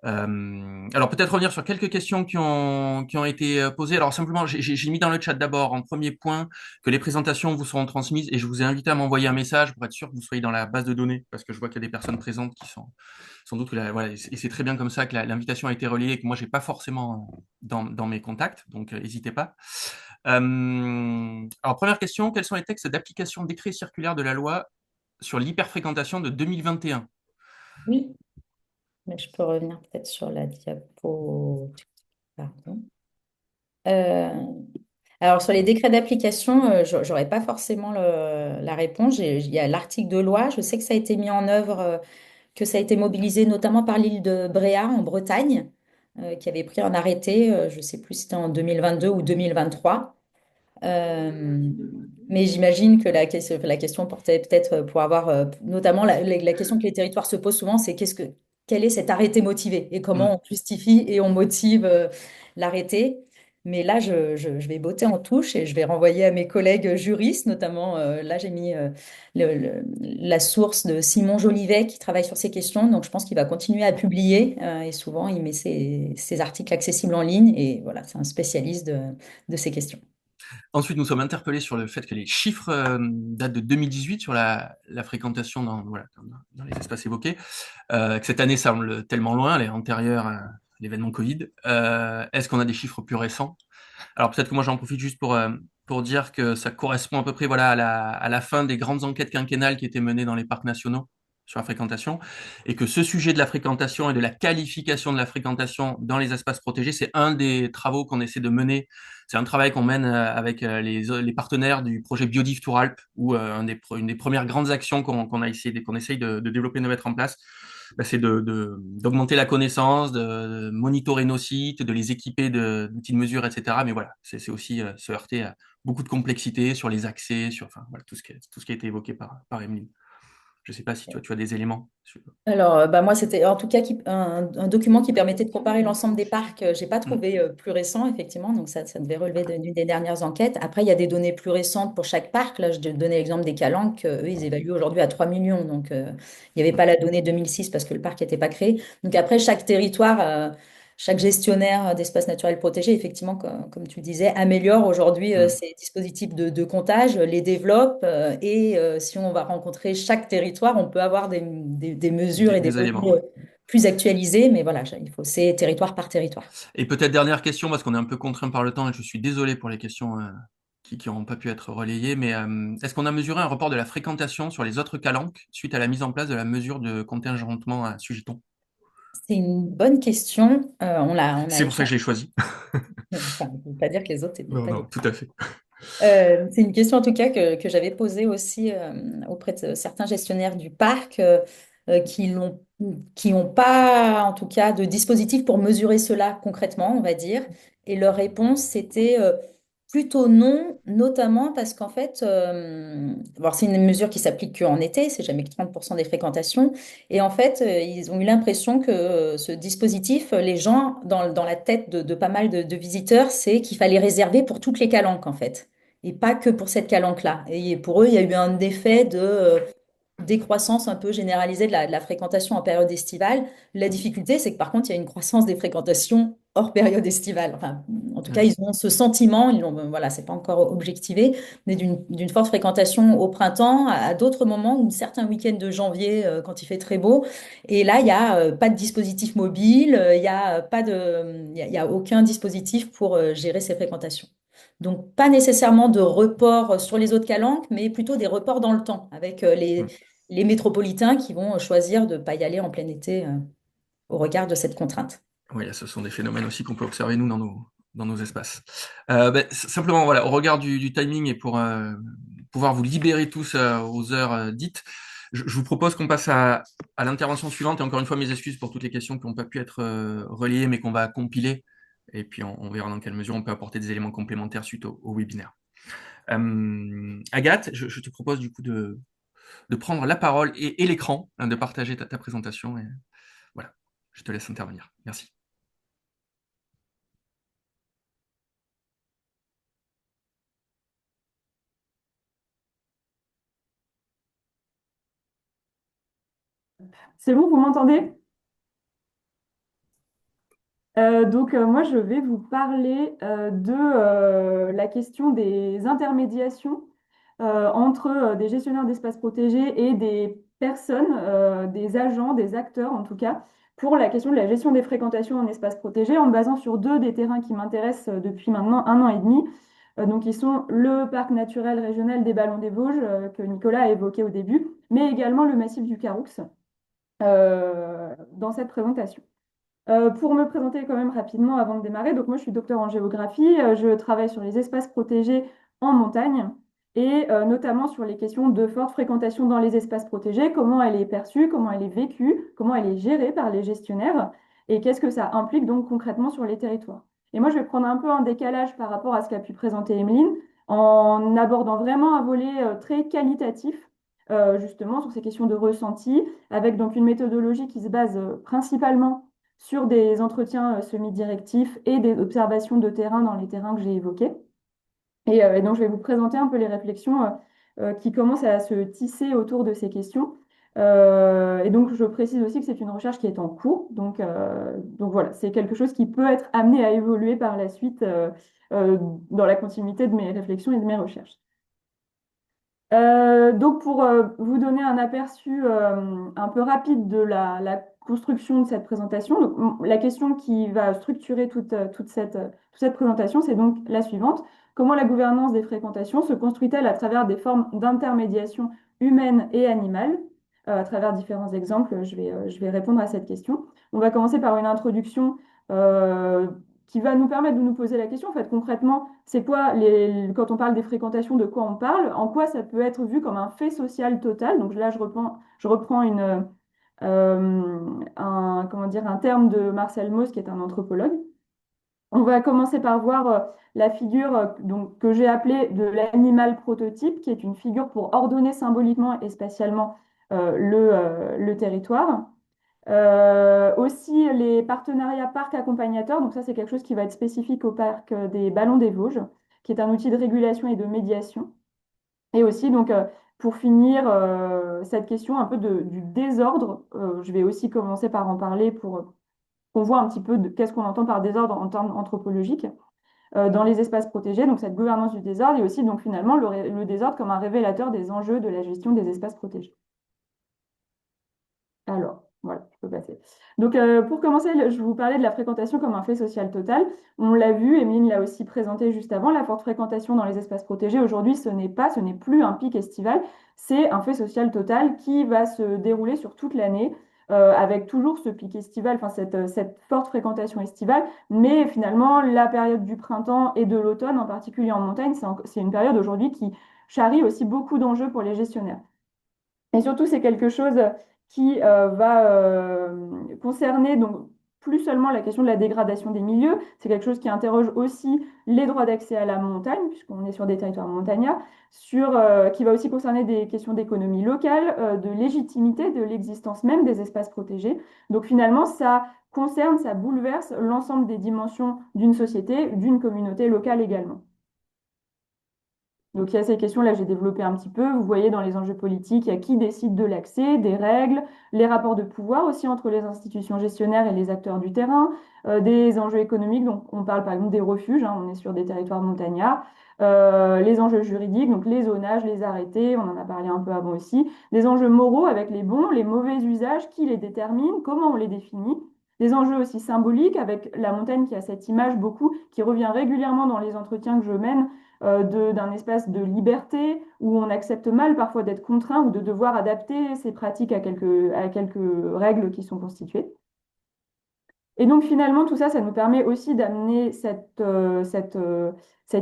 A: Alors peut-être revenir sur quelques questions qui ont été posées. Alors simplement, j'ai mis dans le chat d'abord en premier point que les présentations vous seront transmises et je vous ai invité à m'envoyer un message pour être sûr que vous soyez dans la base de données parce que je vois qu'il y a des personnes présentes qui sont sans doute voilà, et c'est très bien comme ça que l'invitation a été relayée et que moi j'ai pas forcément dans mes contacts, donc n'hésitez pas. Alors première question, quels sont les textes d'application décret circulaire de la loi sur l'hyperfréquentation de 2021?
D: Oui, mais je peux revenir peut-être sur la diapo. Pardon. Euh, alors, sur les décrets d'application, j'aurais pas forcément la réponse. Il y a l'article de loi. Je sais que ça a été mis en œuvre, que ça a été mobilisé notamment par l'île de Bréhat en Bretagne, qui avait pris un arrêté, je ne sais plus si c'était en 2022 ou 2023. Euh, mais j'imagine que la question portait peut-être pour avoir, notamment la question que les territoires se posent souvent, c'est quel est cet arrêté motivé et comment on justifie et on motive l'arrêté. Mais là, je vais botter en touche et je vais renvoyer à mes collègues juristes, notamment, là, j'ai mis la source de Simon Jolivet qui travaille sur ces questions. Donc, je pense qu'il va continuer à publier et souvent, il met ses articles accessibles en ligne et voilà, c'est un spécialiste de ces questions.
A: Ensuite, nous sommes interpellés sur le fait que les chiffres datent de 2018 sur la fréquentation dans les espaces évoqués, que cette année semble tellement loin, elle est antérieure à l'événement Covid. Est-ce qu'on a des chiffres plus récents? Alors peut-être que moi j'en profite juste pour dire que ça correspond à peu près voilà, à la fin des grandes enquêtes quinquennales qui étaient menées dans les parcs nationaux. sur la fréquentation, et que ce sujet de la fréquentation et de la qualification de la fréquentation dans les espaces protégés, c'est un des travaux qu'on essaie de mener. C'est un travail qu'on mène avec les partenaires du projet Biodive Tour Alpes, où une des premières grandes actions qu'on essaye de développer, de mettre en place, bah, c'est d'augmenter la connaissance, de monitorer nos sites, de les équiper d'outils de mesure, etc. Mais voilà, c'est aussi se heurter à beaucoup de complexité sur les accès, sur enfin, voilà, tout ce qui a été évoqué par Emeline. Je ne sais pas si tu as des éléments.
D: Alors, bah moi, c'était en tout cas un document qui permettait de comparer l'ensemble des parcs. J'ai pas
A: Mm.
D: trouvé plus récent, effectivement, donc ça devait relever d'une des dernières enquêtes. Après, il y a des données plus récentes pour chaque parc. Là, je donnais l'exemple des Calanques. Eux, ils évaluent aujourd'hui à 3 millions. Donc, il n'y avait pas la donnée 2006 parce que le parc n'était pas créé. Donc, après, chaque territoire, chaque gestionnaire d'espaces naturels protégés, effectivement, comme tu le disais, améliore aujourd'hui
A: Mm.
D: ces dispositifs de comptage, les développe et si on va rencontrer chaque territoire, on peut avoir des mesures et des
A: Des éléments.
D: données plus actualisées, mais voilà, il faut c'est territoire par territoire.
A: Et peut-être dernière question, parce qu'on est un peu contraint par le temps, et je suis désolé pour les questions qui n'auront pas pu être relayées, mais est-ce qu'on a mesuré un report de la fréquentation sur les autres calanques suite à la mise en place de la mesure de contingentement à Sugiton?
D: C'est une bonne question. On a
A: C'est pour ça que je l'ai choisi.
D: enfin, je ne veux pas dire que les autres n'étaient
A: Non,
D: pas
A: non,
D: des.
A: tout à fait.
D: C'est une question en tout cas que j'avais posée aussi auprès de certains gestionnaires du parc qui n'ont pas en tout cas de dispositif pour mesurer cela concrètement, on va dire. Et leur réponse, c'était plutôt non, notamment parce qu'en fait, bon, c'est une mesure qui s'applique qu'en été, c'est jamais que 30% des fréquentations. Et en fait, ils ont eu l'impression que ce dispositif, les gens, dans la tête de pas mal de visiteurs, c'est qu'il fallait réserver pour toutes les calanques en fait et pas que pour cette calanque-là. Et pour eux, il y a eu un effet de décroissance un peu généralisée de la fréquentation en période estivale. La difficulté, c'est que par contre, il y a une croissance des fréquentations hors période estivale. Enfin, en tout cas,
A: Mm.
D: ils ont ce sentiment, ils l'ont, voilà, c'est pas encore objectivé, mais d'une forte fréquentation au printemps, à d'autres moments, ou certains week-ends de janvier, quand il fait très beau. Et là, il n'y a pas de dispositif mobile, il y a pas de, il y a aucun dispositif pour gérer ces fréquentations. Donc, pas nécessairement de report sur les autres calanques, mais plutôt des reports dans le temps, avec
A: Mm.
D: les métropolitains qui vont choisir de ne pas y aller en plein été au regard de cette contrainte.
A: Oui, ce sont des phénomènes aussi qu'on peut observer, nous, dans nos espaces. Simplement, voilà, au regard du timing et pour pouvoir vous libérer tous aux heures dites, je vous propose qu'on passe à l'intervention suivante. Et encore une fois, mes excuses pour toutes les questions qui n'ont pas pu être relayées, mais qu'on va compiler. Et puis, on verra dans quelle mesure on peut apporter des éléments complémentaires suite au webinaire. Agathe, je te propose du coup de prendre la parole et l'écran, hein, de partager ta présentation. Et voilà, je te laisse intervenir. Merci.
E: C'est bon, vous m'entendez? Moi, je vais vous parler de la question des intermédiations entre des gestionnaires d'espaces protégés et des personnes, des agents, des acteurs en tout cas, pour la question de la gestion des fréquentations en espaces protégés, en me basant sur deux des terrains qui m'intéressent depuis maintenant 1 an et demi. Donc, ils sont le parc naturel régional des Ballons des Vosges, que Nicolas a évoqué au début, mais également le massif du Caroux dans cette présentation. Pour me présenter quand même rapidement avant de démarrer, donc moi je suis docteur en géographie, je travaille sur les espaces protégés en montagne et notamment sur les questions de forte fréquentation dans les espaces protégés, comment elle est perçue, comment elle est vécue, comment elle est gérée par les gestionnaires et qu'est-ce que ça implique donc concrètement sur les territoires. Et moi je vais prendre un peu un décalage par rapport à ce qu'a pu présenter Emeline en abordant vraiment un volet très qualitatif justement sur ces questions de ressenti avec donc une méthodologie qui se base principalement sur des entretiens semi-directifs et des observations de terrain dans les terrains que j'ai évoqués. Et donc, je vais vous présenter un peu les réflexions qui commencent à se tisser autour de ces questions. Et donc, je précise aussi que c'est une recherche qui est en cours. Donc voilà, c'est quelque chose qui peut être amené à évoluer par la suite dans la continuité de mes réflexions et de mes recherches. Donc pour vous donner un aperçu un peu rapide de la construction de cette présentation, donc, la question qui va structurer toute cette présentation, c'est donc la suivante. Comment la gouvernance des fréquentations se construit-elle à travers des formes d'intermédiation humaine et animale? à travers différents exemples, je vais répondre à cette question. On va commencer par une introduction qui va nous permettre de nous poser la question, en fait, concrètement, c'est quoi quand on parle des fréquentations, de quoi on parle, en quoi ça peut être vu comme un fait social total. Donc là, je reprends comment dire, un terme de Marcel Mauss, qui est un anthropologue. On va commencer par voir la figure donc, que j'ai appelée de l'animal prototype, qui est une figure pour ordonner symboliquement et spatialement le territoire. Aussi les partenariats parcs accompagnateurs, donc ça c'est quelque chose qui va être spécifique au parc des Ballons des Vosges, qui est un outil de régulation et de médiation. Et aussi donc pour finir cette question un peu du désordre, je vais aussi commencer par en parler pour qu'on voit un petit peu qu'est-ce qu'on entend par désordre en termes anthropologiques dans les espaces protégés, donc cette gouvernance du désordre et aussi donc finalement le désordre comme un révélateur des enjeux de la gestion des espaces protégés. Alors, voilà, je peux passer. Donc, pour commencer, je vous parlais de la fréquentation comme un fait social total. On l'a vu, Emeline l'a aussi présenté juste avant, la forte fréquentation dans les espaces protégés. Aujourd'hui, ce n'est plus un pic estival, c'est un fait social total qui va se dérouler sur toute l'année, avec toujours ce pic estival, enfin cette forte fréquentation estivale. Mais finalement, la période du printemps et de l'automne, en particulier en montagne, c'est une période aujourd'hui qui charrie aussi beaucoup d'enjeux pour les gestionnaires. Et surtout, c'est quelque chose qui va concerner donc plus seulement la question de la dégradation des milieux, c'est quelque chose qui interroge aussi les droits d'accès à la montagne, puisqu'on est sur des territoires montagnards, qui va aussi concerner des questions d'économie locale, de légitimité de l'existence même des espaces protégés. Donc finalement, ça concerne, ça bouleverse l'ensemble des dimensions d'une société, d'une communauté locale également. Donc il y a ces questions-là, j'ai développé un petit peu. Vous voyez dans les enjeux politiques, il y a qui décide de l'accès, des règles, les rapports de pouvoir aussi entre les institutions gestionnaires et les acteurs du terrain, des enjeux économiques, donc on parle par exemple des refuges, hein, on est sur des territoires montagnards, les enjeux juridiques, donc les zonages, les arrêtés, on en a parlé un peu avant aussi, des enjeux moraux avec les bons, les mauvais usages, qui les détermine, comment on les définit. Des enjeux aussi symboliques avec la montagne qui a cette image beaucoup, qui revient régulièrement dans les entretiens que je mène, d'un espace de liberté où on accepte mal parfois d'être contraint ou de devoir adapter ses pratiques à quelques règles qui sont constituées. Et donc finalement, tout ça, ça nous permet aussi d'amener cette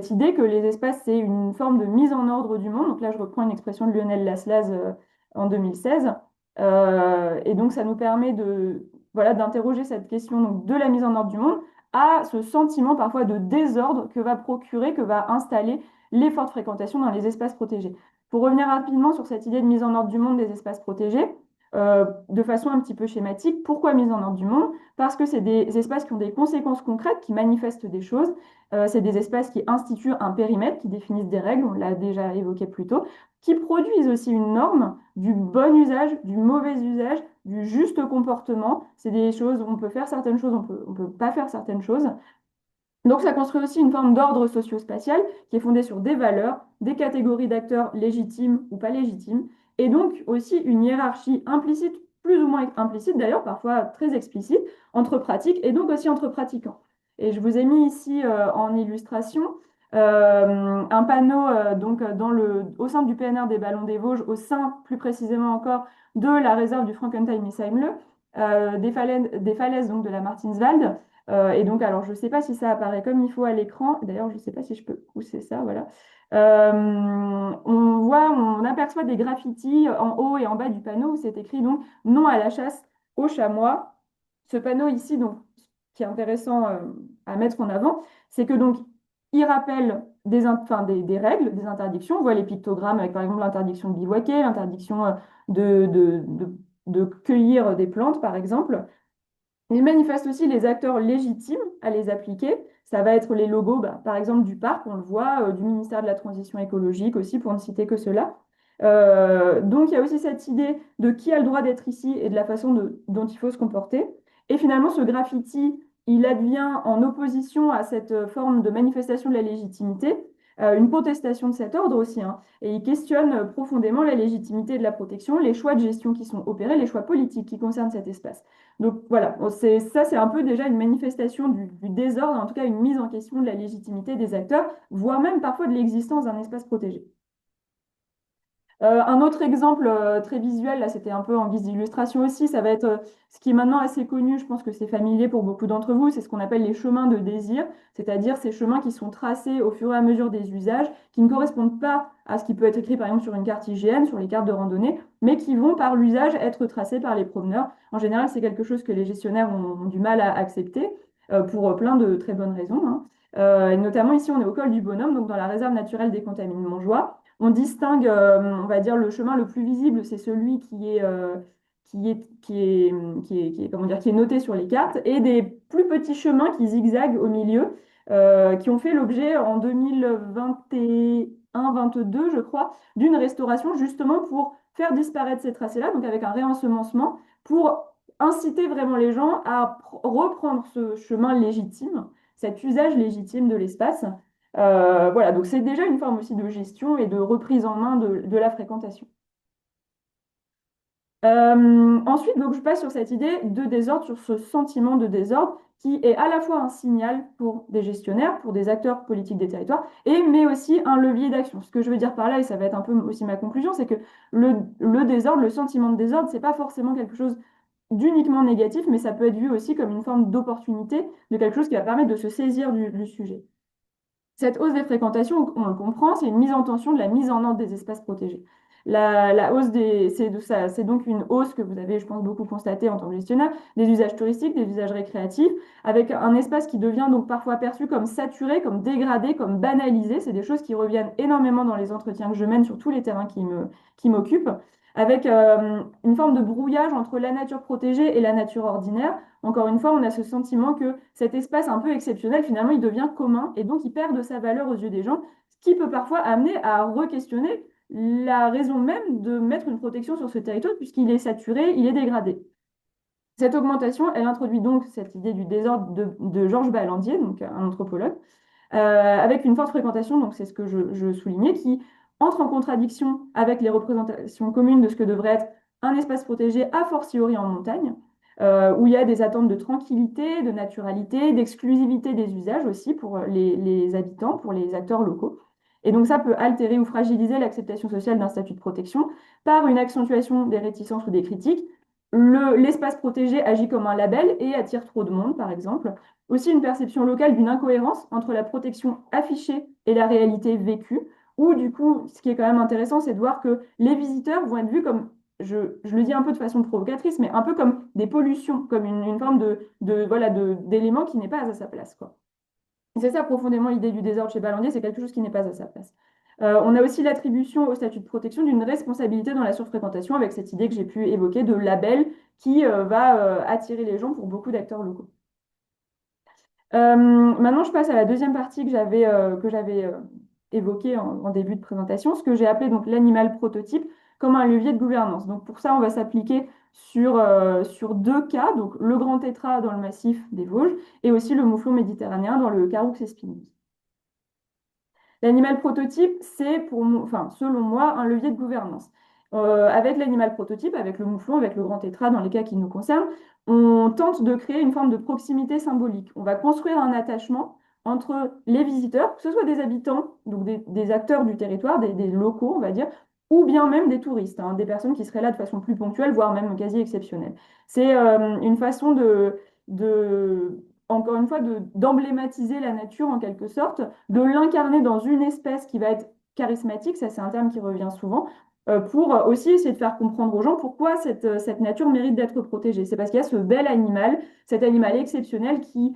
E: idée que les espaces, c'est une forme de mise en ordre du monde. Donc là, je reprends une expression de Lionel Lasclas en 2016. Et donc, ça nous permet voilà, d'interroger cette question donc, de la mise en ordre du monde à ce sentiment parfois de désordre que va procurer, que va installer les fortes fréquentations dans les espaces protégés. Pour revenir rapidement sur cette idée de mise en ordre du monde des espaces protégés, de façon un petit peu schématique, pourquoi mise en ordre du monde? Parce que c'est des espaces qui ont des conséquences concrètes, qui manifestent des choses. C'est des espaces qui instituent un périmètre, qui définissent des règles, on l'a déjà évoqué plus tôt, qui produisent aussi une norme du bon usage, du mauvais usage, du juste comportement. C'est des choses, on peut faire certaines choses, on peut pas faire certaines choses. Donc ça construit aussi une forme d'ordre socio-spatial qui est fondé sur des valeurs, des catégories d'acteurs légitimes ou pas légitimes, et donc aussi une hiérarchie implicite, plus ou moins implicite d'ailleurs, parfois très explicite, entre pratiques et donc aussi entre pratiquants. Et je vous ai mis ici en illustration un panneau au sein du PNR des Ballons des Vosges, au sein plus précisément encore de la réserve du Frankenthal-Misheimle, des falaises donc, de la Martinswald. Et donc, alors, je ne sais pas si ça apparaît comme il faut à l'écran. D'ailleurs, je ne sais pas si je peux pousser ça. Voilà. On aperçoit des graffitis en haut et en bas du panneau où c'est écrit donc non à la chasse aux chamois. Ce panneau ici, donc, qui est intéressant à mettre en avant, c'est que donc il rappelle des règles, des interdictions. On voit les pictogrammes avec par exemple l'interdiction de bivouaquer, l'interdiction de cueillir des plantes, par exemple. Il manifeste aussi les acteurs légitimes à les appliquer. Ça va être les logos, par exemple, du parc, on le voit, du ministère de la Transition écologique aussi, pour ne citer que cela. Donc, il y a aussi cette idée de qui a le droit d'être ici et de la façon dont il faut se comporter. Et finalement, ce graffiti, il advient en opposition à cette forme de manifestation de la légitimité, une protestation de cet ordre aussi, hein. Et il questionne profondément la légitimité de la protection, les choix de gestion qui sont opérés, les choix politiques qui concernent cet espace. Donc voilà, c'est un peu déjà une manifestation du désordre, en tout cas une mise en question de la légitimité des acteurs, voire même parfois de l'existence d'un espace protégé. Un autre exemple très visuel, là c'était un peu en guise d'illustration aussi, ça va être ce qui est maintenant assez connu, je pense que c'est familier pour beaucoup d'entre vous, c'est ce qu'on appelle les chemins de désir, c'est-à-dire ces chemins qui sont tracés au fur et à mesure des usages, qui ne correspondent pas à ce qui peut être écrit par exemple sur une carte IGN, sur les cartes de randonnée, mais qui vont par l'usage être tracés par les promeneurs. En général, c'est quelque chose que les gestionnaires ont du mal à accepter pour plein de très bonnes raisons, hein. Et notamment ici, on est au col du Bonhomme, donc dans la réserve naturelle des Contamines Montjoie. On distingue, on va dire, le chemin le plus visible, c'est celui comment dire, qui est noté sur les cartes, et des plus petits chemins qui zigzaguent au milieu, qui ont fait l'objet en 2021-22, je crois, d'une restauration justement pour faire disparaître ces tracés-là, donc avec un réensemencement, pour inciter vraiment les gens à reprendre ce chemin légitime, cet usage légitime de l'espace. Voilà, donc c'est déjà une forme aussi de gestion et de reprise en main de la fréquentation. Ensuite, donc, je passe sur cette idée de désordre, sur ce sentiment de désordre qui est à la fois un signal pour des gestionnaires, pour des acteurs politiques des territoires, mais aussi un levier d'action. Ce que je veux dire par là, et ça va être un peu aussi ma conclusion, c'est que le désordre, le sentiment de désordre, c'est pas forcément quelque chose d'uniquement négatif, mais ça peut être vu aussi comme une forme d'opportunité, de quelque chose qui va permettre de se saisir du sujet. Cette hausse des fréquentations, on le comprend, c'est une mise en tension de la mise en ordre des espaces protégés. La hausse c'est donc une hausse que vous avez, je pense, beaucoup constatée en tant que gestionnaire, des usages touristiques, des usages récréatifs, avec un espace qui devient donc parfois perçu comme saturé, comme dégradé, comme banalisé. C'est des choses qui reviennent énormément dans les entretiens que je mène sur tous les terrains qui m'occupent, avec une forme de brouillage entre la nature protégée et la nature ordinaire. Encore une fois, on a ce sentiment que cet espace un peu exceptionnel, finalement, il devient commun et donc il perd de sa valeur aux yeux des gens, ce qui peut parfois amener à re-questionner la raison même de mettre une protection sur ce territoire puisqu'il est saturé, il est dégradé. Cette augmentation, elle introduit donc cette idée du désordre de Georges Balandier, donc un anthropologue, avec une forte fréquentation, donc c'est ce que je soulignais, qui entre en contradiction avec les représentations communes de ce que devrait être un espace protégé, a fortiori en montagne, où il y a des attentes de tranquillité, de naturalité, d'exclusivité des usages aussi pour les habitants, pour les acteurs locaux. Et donc ça peut altérer ou fragiliser l'acceptation sociale d'un statut de protection par une accentuation des réticences ou des critiques. L'espace protégé agit comme un label et attire trop de monde, par exemple. Aussi une perception locale d'une incohérence entre la protection affichée et la réalité vécue, où du coup, ce qui est quand même intéressant, c'est de voir que les visiteurs vont être vus comme, je le dis un peu de façon provocatrice, mais un peu comme des pollutions, comme une forme voilà, d'élément qui n'est pas à sa place, quoi. Et c'est ça profondément l'idée du désordre chez Balandier, c'est quelque chose qui n'est pas à sa place. On a aussi l'attribution au statut de protection d'une responsabilité dans la surfréquentation, avec cette idée que j'ai pu évoquer de label qui va attirer les gens pour beaucoup d'acteurs locaux. Maintenant, je passe à la deuxième partie que j'avais évoquée en début de présentation, ce que j'ai appelé donc l'animal prototype comme un levier de gouvernance. Donc pour ça, on va s'appliquer sur deux cas, donc le grand tétras dans le massif des Vosges et aussi le mouflon méditerranéen dans le Caroux espinous. L'animal prototype, c'est enfin, selon moi un levier de gouvernance. Avec l'animal prototype, avec le mouflon, avec le grand tétras dans les cas qui nous concernent, on tente de créer une forme de proximité symbolique. On va construire un attachement entre les visiteurs, que ce soit des habitants, donc des acteurs du territoire, des locaux, on va dire, ou bien même des touristes, hein, des personnes qui seraient là de façon plus ponctuelle, voire même quasi exceptionnelle. C'est une façon encore une fois, d'emblématiser la nature en quelque sorte, de l'incarner dans une espèce qui va être charismatique, ça c'est un terme qui revient souvent, pour aussi essayer de faire comprendre aux gens pourquoi cette nature mérite d'être protégée. C'est parce qu'il y a ce bel animal, cet animal exceptionnel qui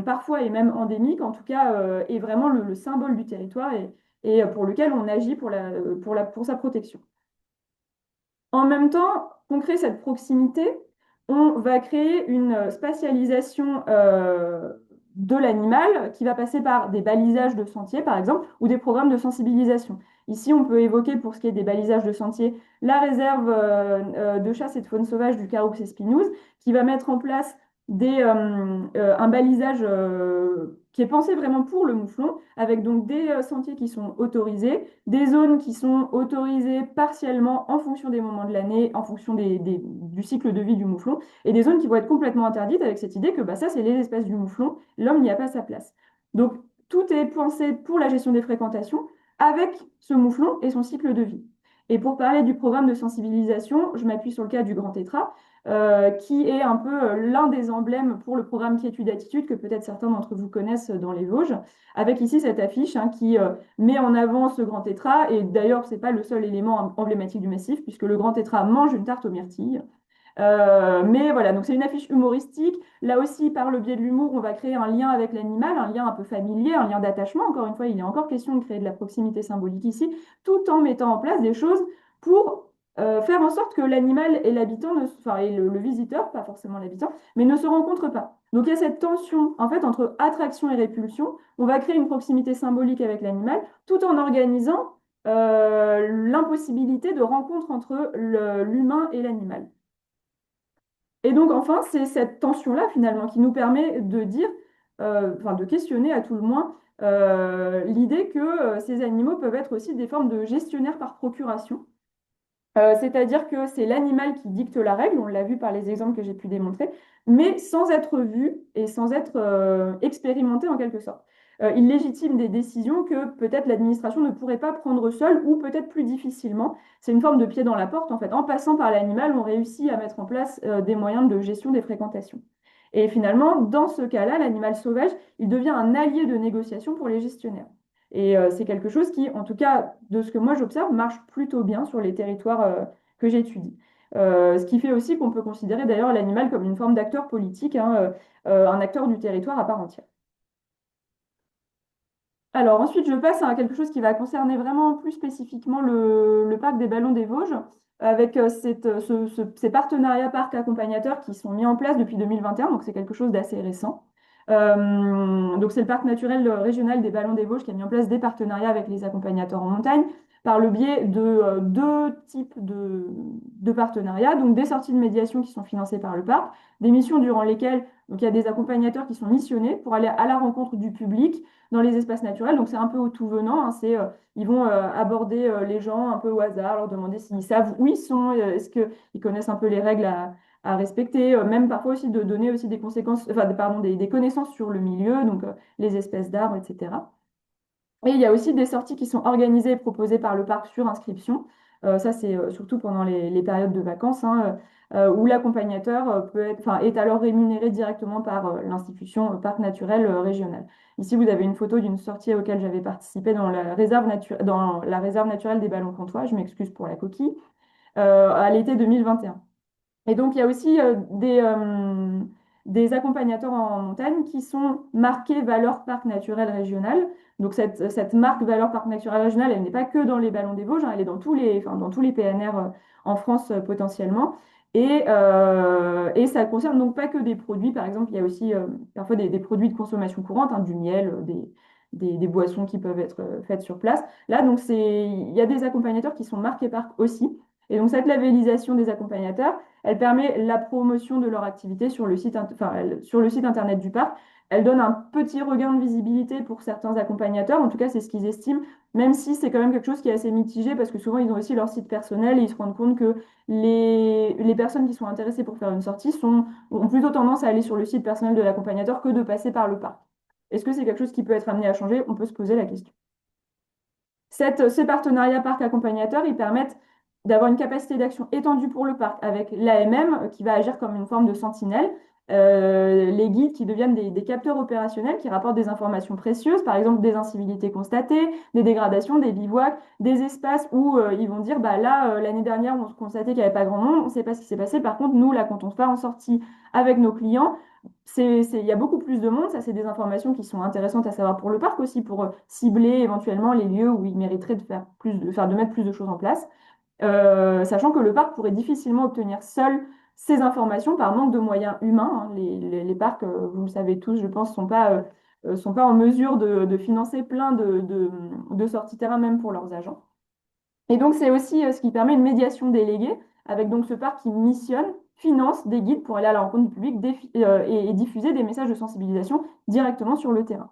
E: parfois est même endémique, en tout cas est vraiment le symbole du territoire et pour lequel on agit pour sa protection. En même temps qu'on crée cette proximité, on va créer une spatialisation de l'animal qui va passer par des balisages de sentiers, par exemple, ou des programmes de sensibilisation. Ici, on peut évoquer, pour ce qui est des balisages de sentiers, la réserve de chasse et de faune sauvage du Caroux espinous, qui va mettre en place un balisage qui est pensé vraiment pour le mouflon, avec donc des sentiers qui sont autorisés, des zones qui sont autorisées partiellement en fonction des moments de l'année, en fonction du cycle de vie du mouflon, et des zones qui vont être complètement interdites avec cette idée que ça, c'est les espèces du mouflon, l'homme n'y a pas sa place. Donc, tout est pensé pour la gestion des fréquentations avec ce mouflon et son cycle de vie. Et pour parler du programme de sensibilisation, je m'appuie sur le cas du Grand Tétra, qui est un peu l'un des emblèmes pour le programme Quiétude-Attitude que peut-être certains d'entre vous connaissent dans les Vosges, avec ici cette affiche qui met en avant ce Grand Tétra. Et d'ailleurs, ce n'est pas le seul élément emblématique du massif, puisque le Grand Tétra mange une tarte aux myrtilles. Mais voilà, donc c'est une affiche humoristique. Là aussi, par le biais de l'humour, on va créer un lien avec l'animal, un lien un peu familier, un lien d'attachement. Encore une fois, il est encore question de créer de la proximité symbolique ici, tout en mettant en place des choses pour faire en sorte que l'animal et l'habitant, enfin, et le visiteur, pas forcément l'habitant, mais ne se rencontrent pas. Donc il y a cette tension en fait entre attraction et répulsion. On va créer une proximité symbolique avec l'animal, tout en organisant l'impossibilité de rencontre entre l'humain et l'animal. Et donc, enfin, c'est cette tension-là, finalement, qui nous permet de dire, enfin, de questionner à tout le moins l'idée que ces animaux peuvent être aussi des formes de gestionnaires par procuration. C'est-à-dire que c'est l'animal qui dicte la règle, on l'a vu par les exemples que j'ai pu démontrer, mais sans être vu et sans être expérimenté en quelque sorte. Il légitime des décisions que peut-être l'administration ne pourrait pas prendre seule ou peut-être plus difficilement. C'est une forme de pied dans la porte en fait. En passant par l'animal, on réussit à mettre en place des moyens de gestion des fréquentations. Et finalement, dans ce cas-là, l'animal sauvage, il devient un allié de négociation pour les gestionnaires. Et c'est quelque chose qui, en tout cas, de ce que moi j'observe, marche plutôt bien sur les territoires que j'étudie. Ce qui fait aussi qu'on peut considérer d'ailleurs l'animal comme une forme d'acteur politique, un acteur du territoire à part entière. Alors ensuite, je passe à quelque chose qui va concerner vraiment plus spécifiquement le parc des Ballons des Vosges, avec ces partenariats parcs accompagnateurs qui sont mis en place depuis 2021, donc c'est quelque chose d'assez récent. Donc c'est le parc naturel régional des Ballons des Vosges qui a mis en place des partenariats avec les accompagnateurs en montagne par le biais de deux types de partenariats, donc des sorties de médiation qui sont financées par le parc, des missions durant lesquelles donc, il y a des accompagnateurs qui sont missionnés pour aller à la rencontre du public dans les espaces naturels. Donc c'est un peu au tout venant, ils vont aborder les gens un peu au hasard, leur demander s'ils savent où ils sont, est-ce qu'ils connaissent un peu les règles à respecter, même parfois aussi de donner aussi des conséquences, enfin, pardon, des connaissances sur le milieu, donc les espèces d'arbres, etc. Et il y a aussi des sorties qui sont organisées et proposées par le parc sur inscription. Ça, c'est surtout pendant les périodes de vacances, où l'accompagnateur est alors rémunéré directement par l'institution Parc naturel régional. Ici, vous avez une photo d'une sortie auquel j'avais participé dans dans la réserve naturelle des Ballons Comtois. Je m'excuse pour la coquille, à l'été 2021. Et donc, il y a aussi des accompagnateurs en montagne qui sont marqués valeur parc naturel régional. Donc, cette marque valeur parc naturel régional, elle n'est pas que dans les Ballons des Vosges, elle est dans tous les PNR en France potentiellement. Et ça concerne donc pas que des produits. Par exemple, il y a aussi parfois des produits de consommation courante, du miel, des boissons qui peuvent être faites sur place. Là, donc, il y a des accompagnateurs qui sont marqués parc aussi. Et donc, cette labellisation des accompagnateurs, elle permet la promotion de leur activité sur le site, sur le site internet du parc. Elle donne un petit regain de visibilité pour certains accompagnateurs, en tout cas c'est ce qu'ils estiment, même si c'est quand même quelque chose qui est assez mitigé parce que souvent ils ont aussi leur site personnel et ils se rendent compte que les personnes qui sont intéressées pour faire une sortie ont plutôt tendance à aller sur le site personnel de l'accompagnateur que de passer par le parc. Est-ce que c'est quelque chose qui peut être amené à changer? On peut se poser la question. Ces partenariats parc accompagnateurs, ils permettent d'avoir une capacité d'action étendue pour le parc, avec l'AMM qui va agir comme une forme de sentinelle, les guides qui deviennent des capteurs opérationnels qui rapportent des informations précieuses, par exemple des incivilités constatées, des dégradations, des bivouacs, des espaces où ils vont dire, bah là, l'année dernière, on constatait qu'il n'y avait pas grand monde, on ne sait pas ce qui s'est passé. Par contre, nous, là, quand on part en sortie avec nos clients, il y a beaucoup plus de monde. Ça, c'est des informations qui sont intéressantes à savoir pour le parc aussi, pour cibler éventuellement les lieux où il mériterait de mettre plus de choses en place. Sachant que le parc pourrait difficilement obtenir seul ces informations par manque de moyens humains. Les parcs, vous le savez tous, je pense, sont pas en mesure de financer plein de sorties terrain, même pour leurs agents. Et donc, c'est aussi ce qui permet une médiation déléguée, avec donc ce parc qui missionne, finance des guides pour aller à la rencontre du public et diffuser des messages de sensibilisation directement sur le terrain.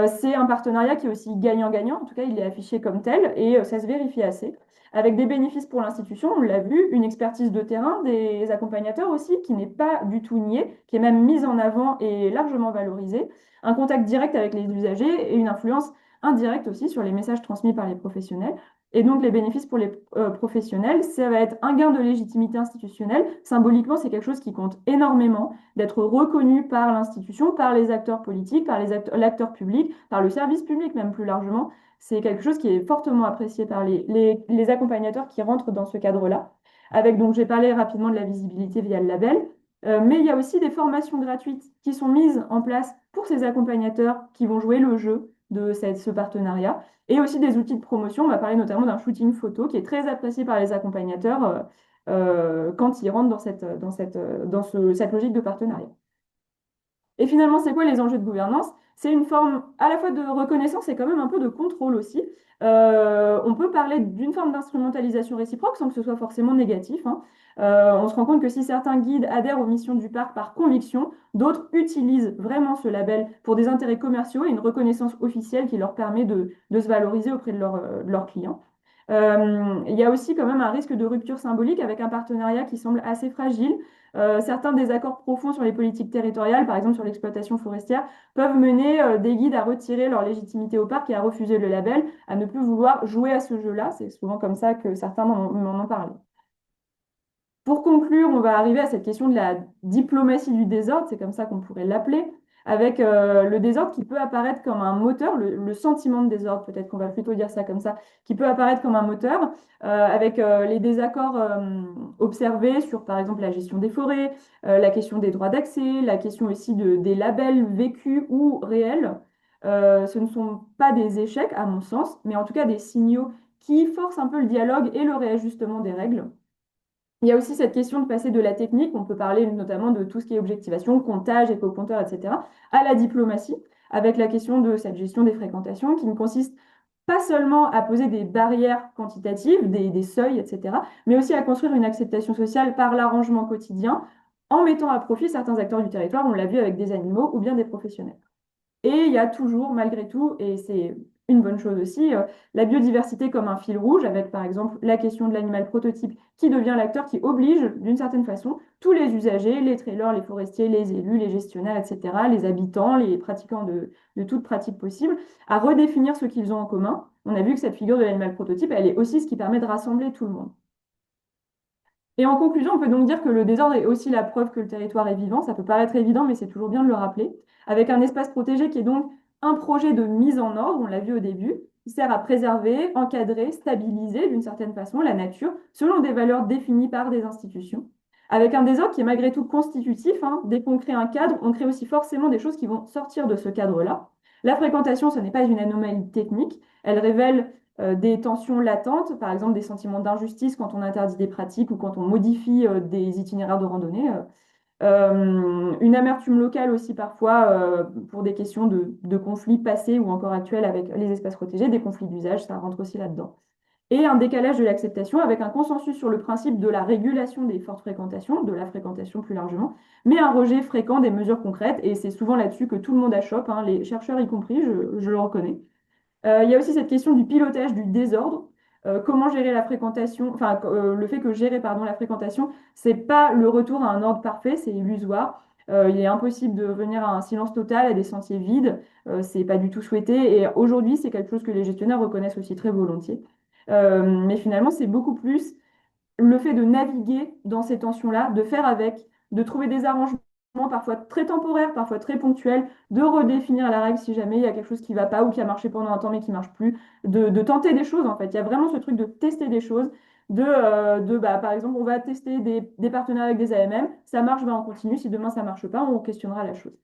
E: C'est un partenariat qui est aussi gagnant-gagnant, en tout cas il est affiché comme tel et ça se vérifie assez, avec des bénéfices pour l'institution, on l'a vu, une expertise de terrain, des accompagnateurs aussi, qui n'est pas du tout niée, qui est même mise en avant et largement valorisée, un contact direct avec les usagers et une influence indirecte aussi sur les messages transmis par les professionnels. Et donc, les bénéfices pour les professionnels, ça va être un gain de légitimité institutionnelle. Symboliquement, c'est quelque chose qui compte énormément, d'être reconnu par l'institution, par les acteurs politiques, par l'acteur public, par le service public même plus largement. C'est quelque chose qui est fortement apprécié par les accompagnateurs qui rentrent dans ce cadre-là. Avec, donc, j'ai parlé rapidement de la visibilité via le label, mais il y a aussi des formations gratuites qui sont mises en place pour ces accompagnateurs qui vont jouer le jeu de ce partenariat et aussi des outils de promotion. On va parler notamment d'un shooting photo qui est très apprécié par les accompagnateurs quand ils rentrent cette logique de partenariat. Et finalement, c'est quoi les enjeux de gouvernance? C'est une forme à la fois de reconnaissance et quand même un peu de contrôle aussi. On peut parler d'une forme d'instrumentalisation réciproque sans que ce soit forcément négatif, hein. On se rend compte que si certains guides adhèrent aux missions du parc par conviction, d'autres utilisent vraiment ce label pour des intérêts commerciaux et une reconnaissance officielle qui leur permet de se valoriser auprès de leurs clients. Il y a aussi quand même un risque de rupture symbolique avec un partenariat qui semble assez fragile. Certains désaccords profonds sur les politiques territoriales, par exemple sur l'exploitation forestière, peuvent mener des guides à retirer leur légitimité au parc et à refuser le label, à ne plus vouloir jouer à ce jeu-là. C'est souvent comme ça que certains m'en ont parlé. Pour conclure, on va arriver à cette question de la diplomatie du désordre, c'est comme ça qu'on pourrait l'appeler, avec le désordre qui peut apparaître comme un moteur, le sentiment de désordre, peut-être qu'on va plutôt dire ça comme ça, qui peut apparaître comme un moteur, avec les désaccords observés sur, par exemple, la gestion des forêts, la question des droits d'accès, la question aussi des labels vécus ou réels. Ce ne sont pas des échecs, à mon sens, mais en tout cas des signaux qui forcent un peu le dialogue et le réajustement des règles. Il y a aussi cette question de passer de la technique, on peut parler notamment de tout ce qui est objectivation, comptage, éco-compteur, etc., à la diplomatie, avec la question de cette gestion des fréquentations qui ne consiste pas seulement à poser des barrières quantitatives, des seuils, etc., mais aussi à construire une acceptation sociale par l'arrangement quotidien en mettant à profit certains acteurs du territoire, on l'a vu avec des animaux ou bien des professionnels. Et il y a toujours, malgré tout, et c'est une bonne chose aussi, la biodiversité comme un fil rouge, avec par exemple la question de l'animal prototype qui devient l'acteur qui oblige, d'une certaine façon, tous les usagers, les trailers, les forestiers, les élus, les gestionnaires, etc., les habitants, les pratiquants de toute pratique possible, à redéfinir ce qu'ils ont en commun. On a vu que cette figure de l'animal prototype, elle est aussi ce qui permet de rassembler tout le monde. Et en conclusion, on peut donc dire que le désordre est aussi la preuve que le territoire est vivant. Ça peut paraître évident, mais c'est toujours bien de le rappeler. Avec un espace protégé qui est donc un projet de mise en ordre, on l'a vu au début, qui sert à préserver, encadrer, stabiliser d'une certaine façon la nature selon des valeurs définies par des institutions. Avec un désordre qui est malgré tout constitutif, hein. Dès qu'on crée un cadre, on crée aussi forcément des choses qui vont sortir de ce cadre-là. La fréquentation, ce n'est pas une anomalie technique. Elle révèle des tensions latentes, par exemple des sentiments d'injustice quand on interdit des pratiques ou quand on modifie des itinéraires de randonnée. Une amertume locale aussi parfois pour des questions de conflits passés ou encore actuels avec les espaces protégés, des conflits d'usage, ça rentre aussi là-dedans. Et un décalage de l'acceptation avec un consensus sur le principe de la régulation des fortes fréquentations, de la fréquentation plus largement, mais un rejet fréquent des mesures concrètes. Et c'est souvent là-dessus que tout le monde achoppe, hein, les chercheurs y compris, je le reconnais. Il y a aussi cette question du pilotage du désordre. Comment gérer la fréquentation, enfin, le fait que gérer, pardon, la fréquentation, c'est pas le retour à un ordre parfait, c'est illusoire. Il est impossible de revenir à un silence total, à des sentiers vides. C'est pas du tout souhaité. Et aujourd'hui, c'est quelque chose que les gestionnaires reconnaissent aussi très volontiers. Mais finalement, c'est beaucoup plus le fait de naviguer dans ces tensions-là, de faire avec, de trouver des arrangements parfois très temporaires, parfois très ponctuels, de redéfinir la règle si jamais il y a quelque chose qui ne va pas ou qui a marché pendant un temps mais qui ne marche plus, de tenter des choses en fait. Il y a vraiment ce truc de tester des choses, par exemple, on va tester des partenaires avec des AMM, ça marche, on continue, si demain ça ne marche pas, on questionnera la chose.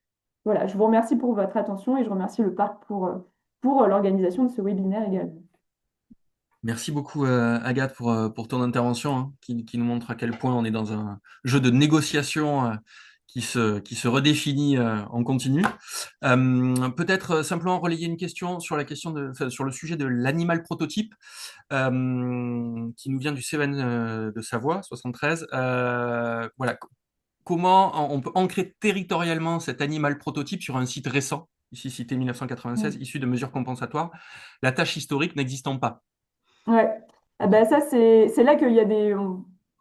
E: Voilà, je vous remercie pour votre attention et je remercie le parc pour l'organisation de ce webinaire également.
A: Merci beaucoup, Agathe, pour ton intervention, hein, qui nous montre à quel point on est dans un jeu de négociation qui se redéfinit en continu. Peut-être simplement relayer une question sur sur le sujet de l'animal prototype, qui nous vient du Cévennes de Savoie, 73. Voilà. Comment on peut ancrer territorialement cet animal prototype sur un site récent, ici cité 1996, issu de mesures compensatoires, la tâche historique n'existant pas?
E: Ouais, ah bah ça c'est là qu'il y a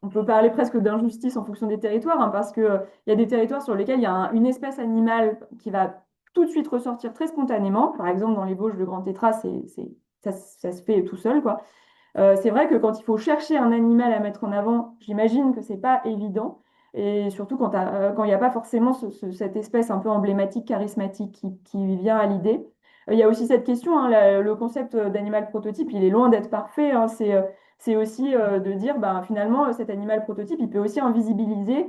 E: on peut parler presque d'injustice en fonction des territoires, hein, parce que il y a des territoires sur lesquels il y a une espèce animale qui va tout de suite ressortir très spontanément. Par exemple, dans les Vosges, le grand tétras, ça se fait tout seul, quoi. C'est vrai que quand il faut chercher un animal à mettre en avant, j'imagine que c'est pas évident. Et surtout quand il n'y a pas forcément cette espèce un peu emblématique, charismatique qui vient à l'idée. Il y a aussi cette question, hein, le concept d'animal prototype, il est loin d'être parfait, hein. C'est aussi de dire, ben, finalement, cet animal prototype, il peut aussi invisibiliser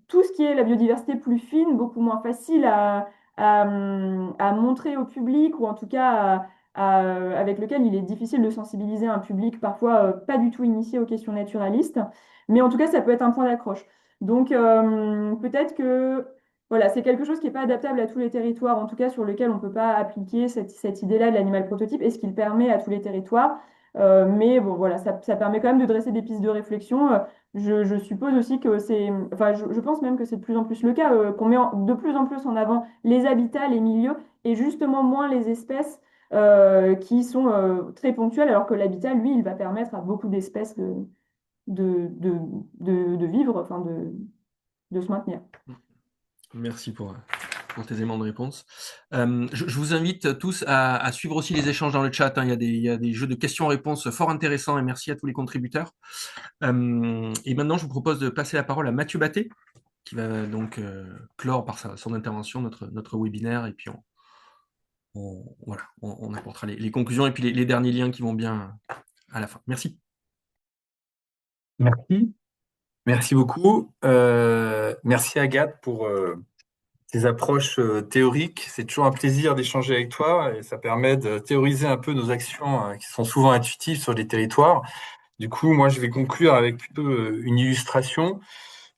E: tout ce qui est la biodiversité plus fine, beaucoup moins facile à montrer au public, ou en tout cas avec lequel il est difficile de sensibiliser un public parfois pas du tout initié aux questions naturalistes. Mais en tout cas, ça peut être un point d'accroche. Donc peut-être que voilà, c'est quelque chose qui n'est pas adaptable à tous les territoires, en tout cas sur lequel on ne peut pas appliquer cette idée-là de l'animal prototype et ce qu'il permet à tous les territoires. Mais bon, voilà, ça permet quand même de dresser des pistes de réflexion. Je suppose aussi que enfin, je pense même que c'est de plus en plus le cas, qu'on met de plus en plus en avant les habitats, les milieux, et justement moins les espèces qui sont très ponctuelles, alors que l'habitat, lui, il va permettre à beaucoup d'espèces de, de, de vivre, enfin de se maintenir.
A: Merci pour tes éléments de réponse. Je vous invite tous à suivre aussi les échanges dans le chat, hein. Il y a des jeux de questions-réponses fort intéressants et merci à tous les contributeurs. Et maintenant, je vous propose de passer la parole à Mathieu Batté, qui va donc clore par son intervention notre webinaire et puis voilà, on apportera les conclusions et puis les derniers liens qui vont bien à la fin. Merci.
F: Merci. Merci beaucoup. Merci Agathe pour tes approches théoriques. C'est toujours un plaisir d'échanger avec toi et ça permet de théoriser un peu nos actions qui sont souvent intuitives sur les territoires. Du coup, moi, je vais conclure avec plutôt une illustration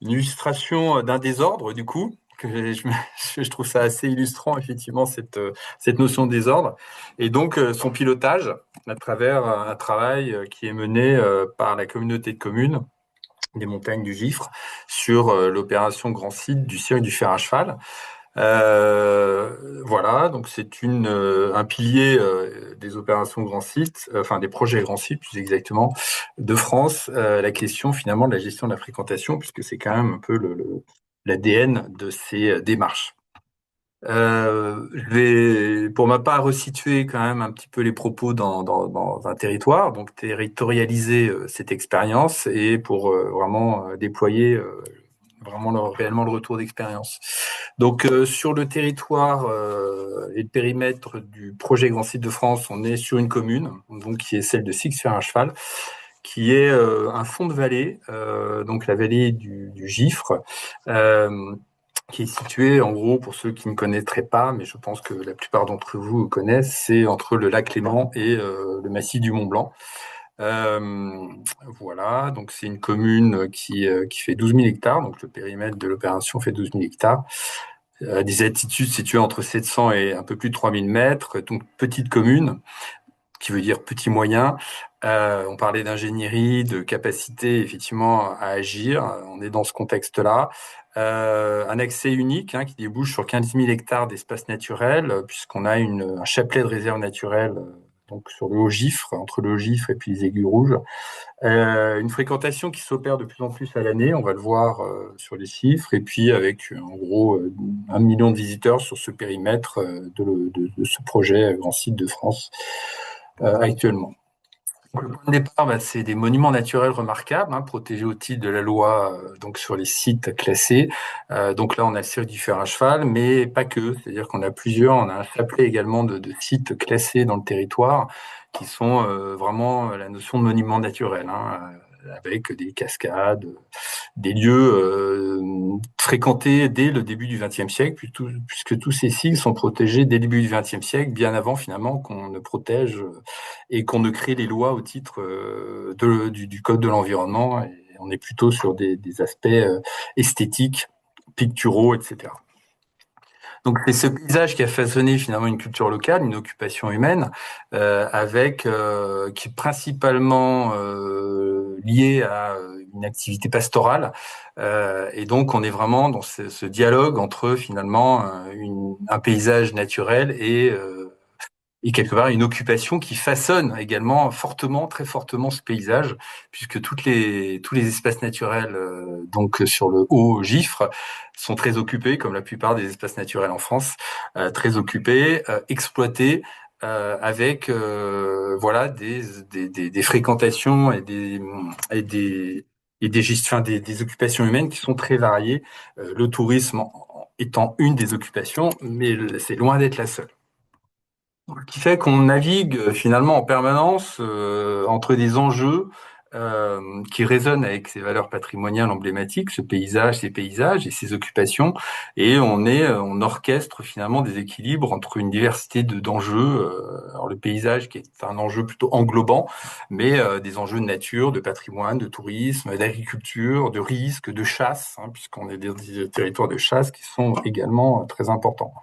F: d'un désordre, du coup, que je trouve ça assez illustrant, effectivement, cette notion de désordre. Et donc, son pilotage à travers un travail qui est mené par la communauté de communes des montagnes du Gifre sur l'opération Grand Site du cirque du fer à cheval. Voilà, donc c'est un pilier des opérations Grand Site, enfin des projets Grand Site plus exactement, de France, la question finalement de la gestion de la fréquentation, puisque c'est quand même un peu l'ADN de ces démarches. Je vais, pour ma part, resituer quand même un petit peu les propos dans un territoire, donc territorialiser cette expérience et pour vraiment déployer réellement le retour d'expérience. Donc sur le territoire et le périmètre du projet Grand Site de France, on est sur une commune, donc qui est celle de Six-Fer-un-Cheval, qui est un fond de vallée, donc la vallée du Gifre, qui est située, en gros, pour ceux qui ne connaîtraient pas, mais je pense que la plupart d'entre vous connaissent, c'est entre le lac Léman et le massif du Mont Blanc. Voilà, donc c'est une commune qui fait 12 000 hectares, donc le périmètre de l'opération fait 12 000 hectares. Des altitudes situées entre 700 et un peu plus de 3 000 mètres, donc petite commune, qui veut dire petit moyen. On parlait d'ingénierie, de capacité effectivement à agir. On est dans ce contexte-là. Un accès unique qui débouche sur 15 000 hectares d'espace naturel, puisqu'on a un chapelet de réserve naturelle donc sur le Haut-Gifre, entre le Haut-Gifre et puis les Aiguilles Rouges. Une fréquentation qui s'opère de plus en plus à l'année, on va le voir sur les chiffres, et puis avec en gros 1 million de visiteurs sur ce périmètre de ce projet Grand Site de France actuellement. Donc, le point de départ, c'est des monuments naturels remarquables, protégés au titre de la loi donc sur les sites classés. Donc là, on a le cirque du fer à cheval, mais pas que. C'est-à-dire qu'on a on a un chapelet également de sites classés dans le territoire qui sont vraiment la notion de monuments naturels, avec des cascades, des lieux fréquentés dès le début du XXe siècle, puisque tous ces sites sont protégés dès le début du XXe siècle, bien avant finalement qu'on ne protège et qu'on ne crée les lois au titre du Code de l'environnement. Et on est plutôt sur des aspects esthétiques, picturaux, etc. Donc c'est ce paysage qui a façonné finalement une culture locale, une occupation humaine, qui est principalement liée à une activité pastorale. Et donc on est vraiment dans ce dialogue entre finalement un paysage naturel et quelque part une occupation qui façonne également très fortement ce paysage, puisque tous les espaces naturels donc sur le Haut-Gifre sont très occupés, comme la plupart des espaces naturels en France, très occupés, exploités, avec voilà des fréquentations et des gestions, enfin, des occupations humaines qui sont très variées. Le tourisme étant une des occupations, mais c'est loin d'être la seule. Ce qui fait qu'on navigue finalement en permanence entre des enjeux qui résonnent avec ces valeurs patrimoniales emblématiques, ce paysage, ces paysages et ces occupations, et on orchestre finalement des équilibres entre une diversité d'enjeux. Alors le paysage qui est un enjeu plutôt englobant, mais des enjeux de nature, de patrimoine, de tourisme, d'agriculture, de risque, de chasse, hein, puisqu'on est des territoires de chasse qui sont également très importants.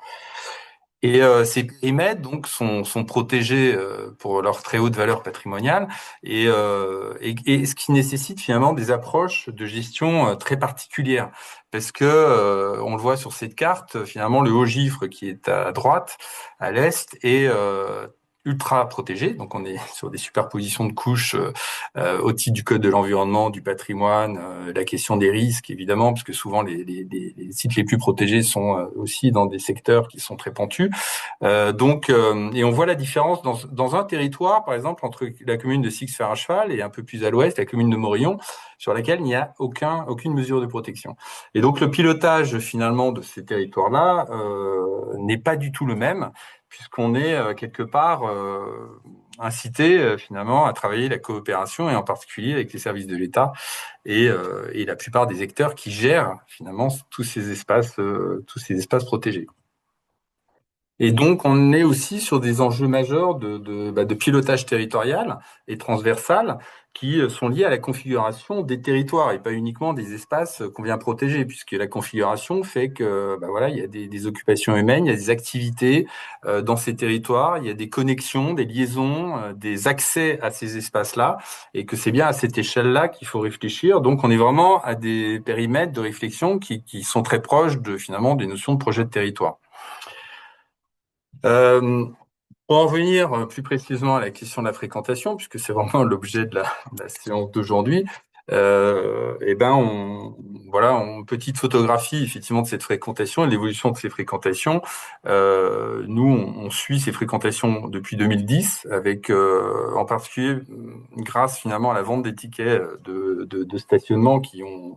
F: Et ces périmètres donc sont protégés pour leur très haute valeur patrimoniale et ce qui nécessite finalement des approches de gestion très particulières parce que on le voit sur cette carte, finalement le haut-Gifre qui est à droite, à l'est, est ultra protégé. Donc on est sur des superpositions de couches au titre du code de l'environnement, du patrimoine, la question des risques évidemment, parce que souvent les sites les plus protégés sont aussi dans des secteurs qui sont très pentus. Et on voit la différence dans un territoire, par exemple, entre la commune de Six-Fer-à-Cheval et un peu plus à l'ouest, la commune de Morillon, sur laquelle il n'y a aucune mesure de protection. Et donc le pilotage finalement de ces territoires-là n'est pas du tout le même, puisqu'on est quelque part incité finalement à travailler la coopération et en particulier avec les services de l'État et la plupart des acteurs qui gèrent finalement tous ces espaces protégés. Et donc, on est aussi sur des enjeux majeurs de pilotage territorial et transversal qui sont liés à la configuration des territoires et pas uniquement des espaces qu'on vient protéger, puisque la configuration fait que, voilà, il y a des occupations humaines, il y a des activités dans ces territoires, il y a des connexions, des liaisons, des accès à ces espaces-là, et que c'est bien à cette échelle-là qu'il faut réfléchir. Donc, on est vraiment à des périmètres de réflexion qui sont très proches finalement des notions de projet de territoire. Pour en revenir plus précisément à la question de la fréquentation, puisque c'est vraiment l'objet de la séance d'aujourd'hui, petite photographie effectivement de cette fréquentation et de l'évolution de ces fréquentations. Nous, on suit ces fréquentations depuis 2010, avec en particulier grâce finalement à la vente des tickets de stationnement qui ont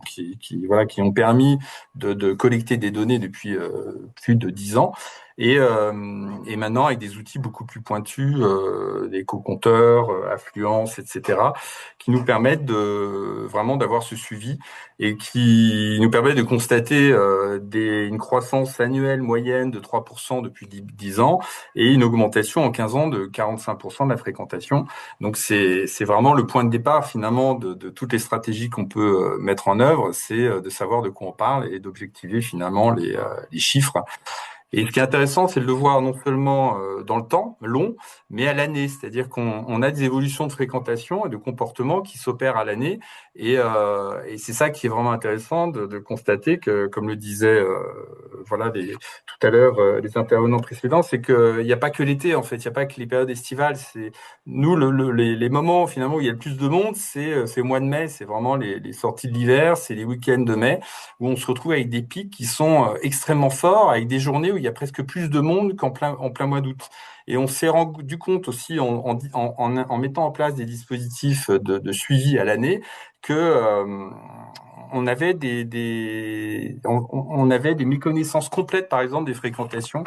F: permis de collecter des données depuis plus de 10 ans. Et maintenant, avec des outils beaucoup plus pointus, des co-compteurs, affluence, etc., qui nous permettent vraiment d'avoir ce suivi et qui nous permettent de constater une croissance annuelle moyenne de 3% depuis 10 ans et une augmentation en 15 ans de 45% de la fréquentation. Donc, c'est vraiment le point de départ, finalement, de toutes les stratégies qu'on peut mettre en œuvre, c'est de savoir de quoi on parle et d'objectiver, finalement, les chiffres. Et ce qui est intéressant, c'est de le voir non seulement dans le temps long, mais à l'année. C'est-à-dire qu'on a des évolutions de fréquentation et de comportement qui s'opèrent à l'année. Et c'est ça qui est vraiment intéressant de constater que, comme le disaient tout à l'heure les intervenants précédents, c'est qu'il n'y a pas que l'été, en fait. Il n'y a pas que les périodes estivales. C'est nous les moments finalement où il y a le plus de monde, c'est au mois de mai. C'est vraiment les sorties de l'hiver, c'est les week-ends de mai où on se retrouve avec des pics qui sont extrêmement forts, avec des journées où il y a presque plus de monde en plein mois d'août. Et on s'est rendu compte aussi en mettant en place des dispositifs de suivi à l'année que on avait on avait des méconnaissances complètes, par exemple, des fréquentations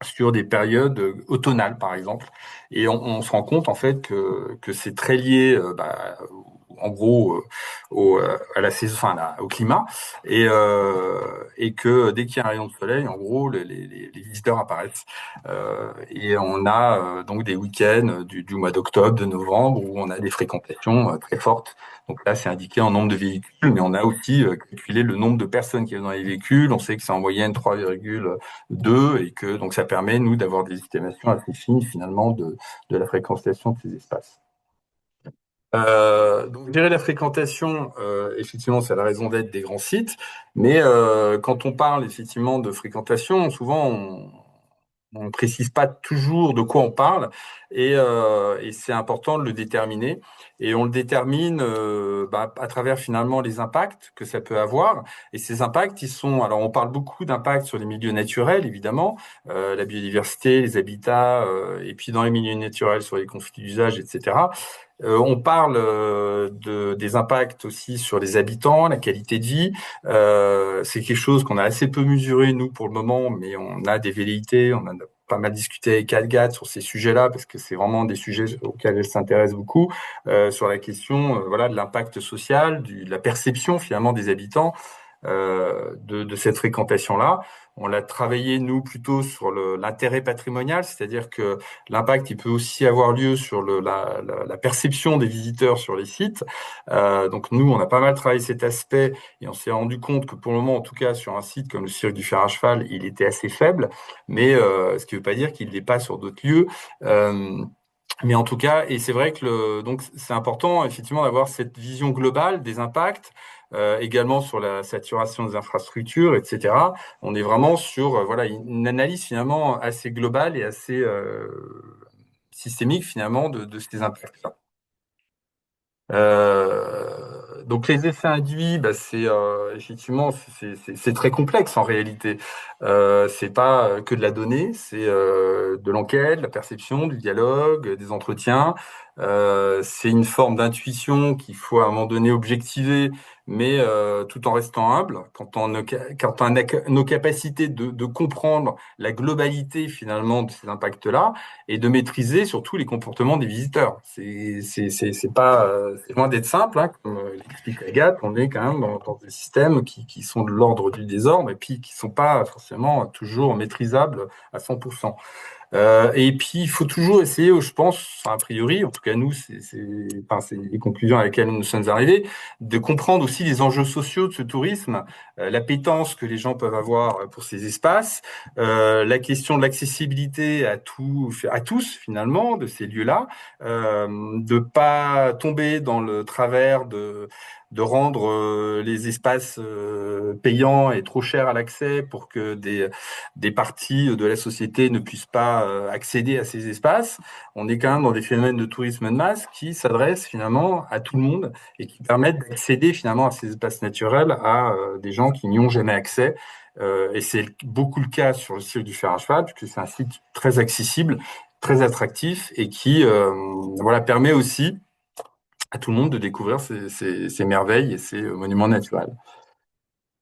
F: sur des périodes automnales, par exemple. Et on se rend compte, en fait, que c'est très lié, en gros, à la saison, au climat, et que dès qu'il y a un rayon de soleil, en gros, les visiteurs apparaissent. Et on a donc des week-ends du mois d'octobre, de novembre, où on a des fréquentations très fortes. Donc là, c'est indiqué en nombre de véhicules, mais on a aussi calculé le nombre de personnes qui viennent dans les véhicules. On sait que c'est en moyenne 3,2 et que donc ça permet, nous, d'avoir des estimations assez fines, finalement, de la fréquentation de ces espaces. Donc gérer la fréquentation, effectivement, c'est la raison d'être des grands sites, mais quand on parle effectivement de fréquentation, souvent on précise pas toujours de quoi on parle et c'est important de le déterminer. Et on le détermine à travers finalement les impacts que ça peut avoir. Et ces impacts, alors on parle beaucoup d'impacts sur les milieux naturels, évidemment, la biodiversité, les habitats, et puis dans les milieux naturels sur les conflits d'usage, etc. On parle des impacts aussi sur les habitants, la qualité de vie. C'est quelque chose qu'on a assez peu mesuré, nous, pour le moment, mais on a des velléités, on en a pas mal discuté avec Algat sur ces sujets-là, parce que c'est vraiment des sujets auxquels elle s'intéresse beaucoup, sur la question de l'impact social, de la perception finalement des habitants de cette fréquentation-là. On l'a travaillé, nous, plutôt sur l'intérêt patrimonial, c'est-à-dire que l'impact, il peut aussi avoir lieu sur la perception des visiteurs sur les sites. Donc, nous, on a pas mal travaillé cet aspect et on s'est rendu compte que pour le moment, en tout cas, sur un site comme le Cirque du Fer à Cheval, il était assez faible, mais ce qui ne veut pas dire qu'il ne l'est pas sur d'autres lieux. Mais en tout cas, et c'est vrai que donc c'est important effectivement d'avoir cette vision globale des impacts, également sur la saturation des infrastructures, etc. On est vraiment sur une analyse finalement assez globale et assez systémique finalement de ces impacts-là. Donc les effets induits, c'est effectivement c'est très complexe en réalité. C'est pas que de la donnée, c'est de l'enquête, de la perception, du dialogue, des entretiens. C'est une forme d'intuition qu'il faut à un moment donné objectiver, mais tout en restant humble. Quand on a nos capacités de comprendre la globalité finalement de ces impacts-là et de maîtriser surtout les comportements des visiteurs. C'est pas c'est loin d'être simple, hein, comme l'explique Agathe. On est quand même dans des systèmes qui sont de l'ordre du désordre et puis qui sont pas forcément toujours maîtrisables à 100%. Et puis, il faut toujours essayer, je pense, a priori, en tout cas nous, c'est les conclusions à lesquelles nous sommes arrivés, de comprendre aussi les enjeux sociaux de ce tourisme, l'appétence que les gens peuvent avoir pour ces espaces, la question de l'accessibilité à tous finalement de ces lieux-là, de pas tomber dans le travers de rendre les espaces payants et trop chers à l'accès pour que des parties de la société ne puissent pas accéder à ces espaces. On est quand même dans des phénomènes de tourisme de masse qui s'adressent finalement à tout le monde et qui permettent d'accéder finalement à ces espaces naturels à des gens qui n'y ont jamais accès. Et c'est beaucoup le cas sur le Cirque du Fer à Cheval, puisque c'est un site très accessible, très attractif et qui permet aussi à tout le monde de découvrir ces merveilles et ces monuments naturels.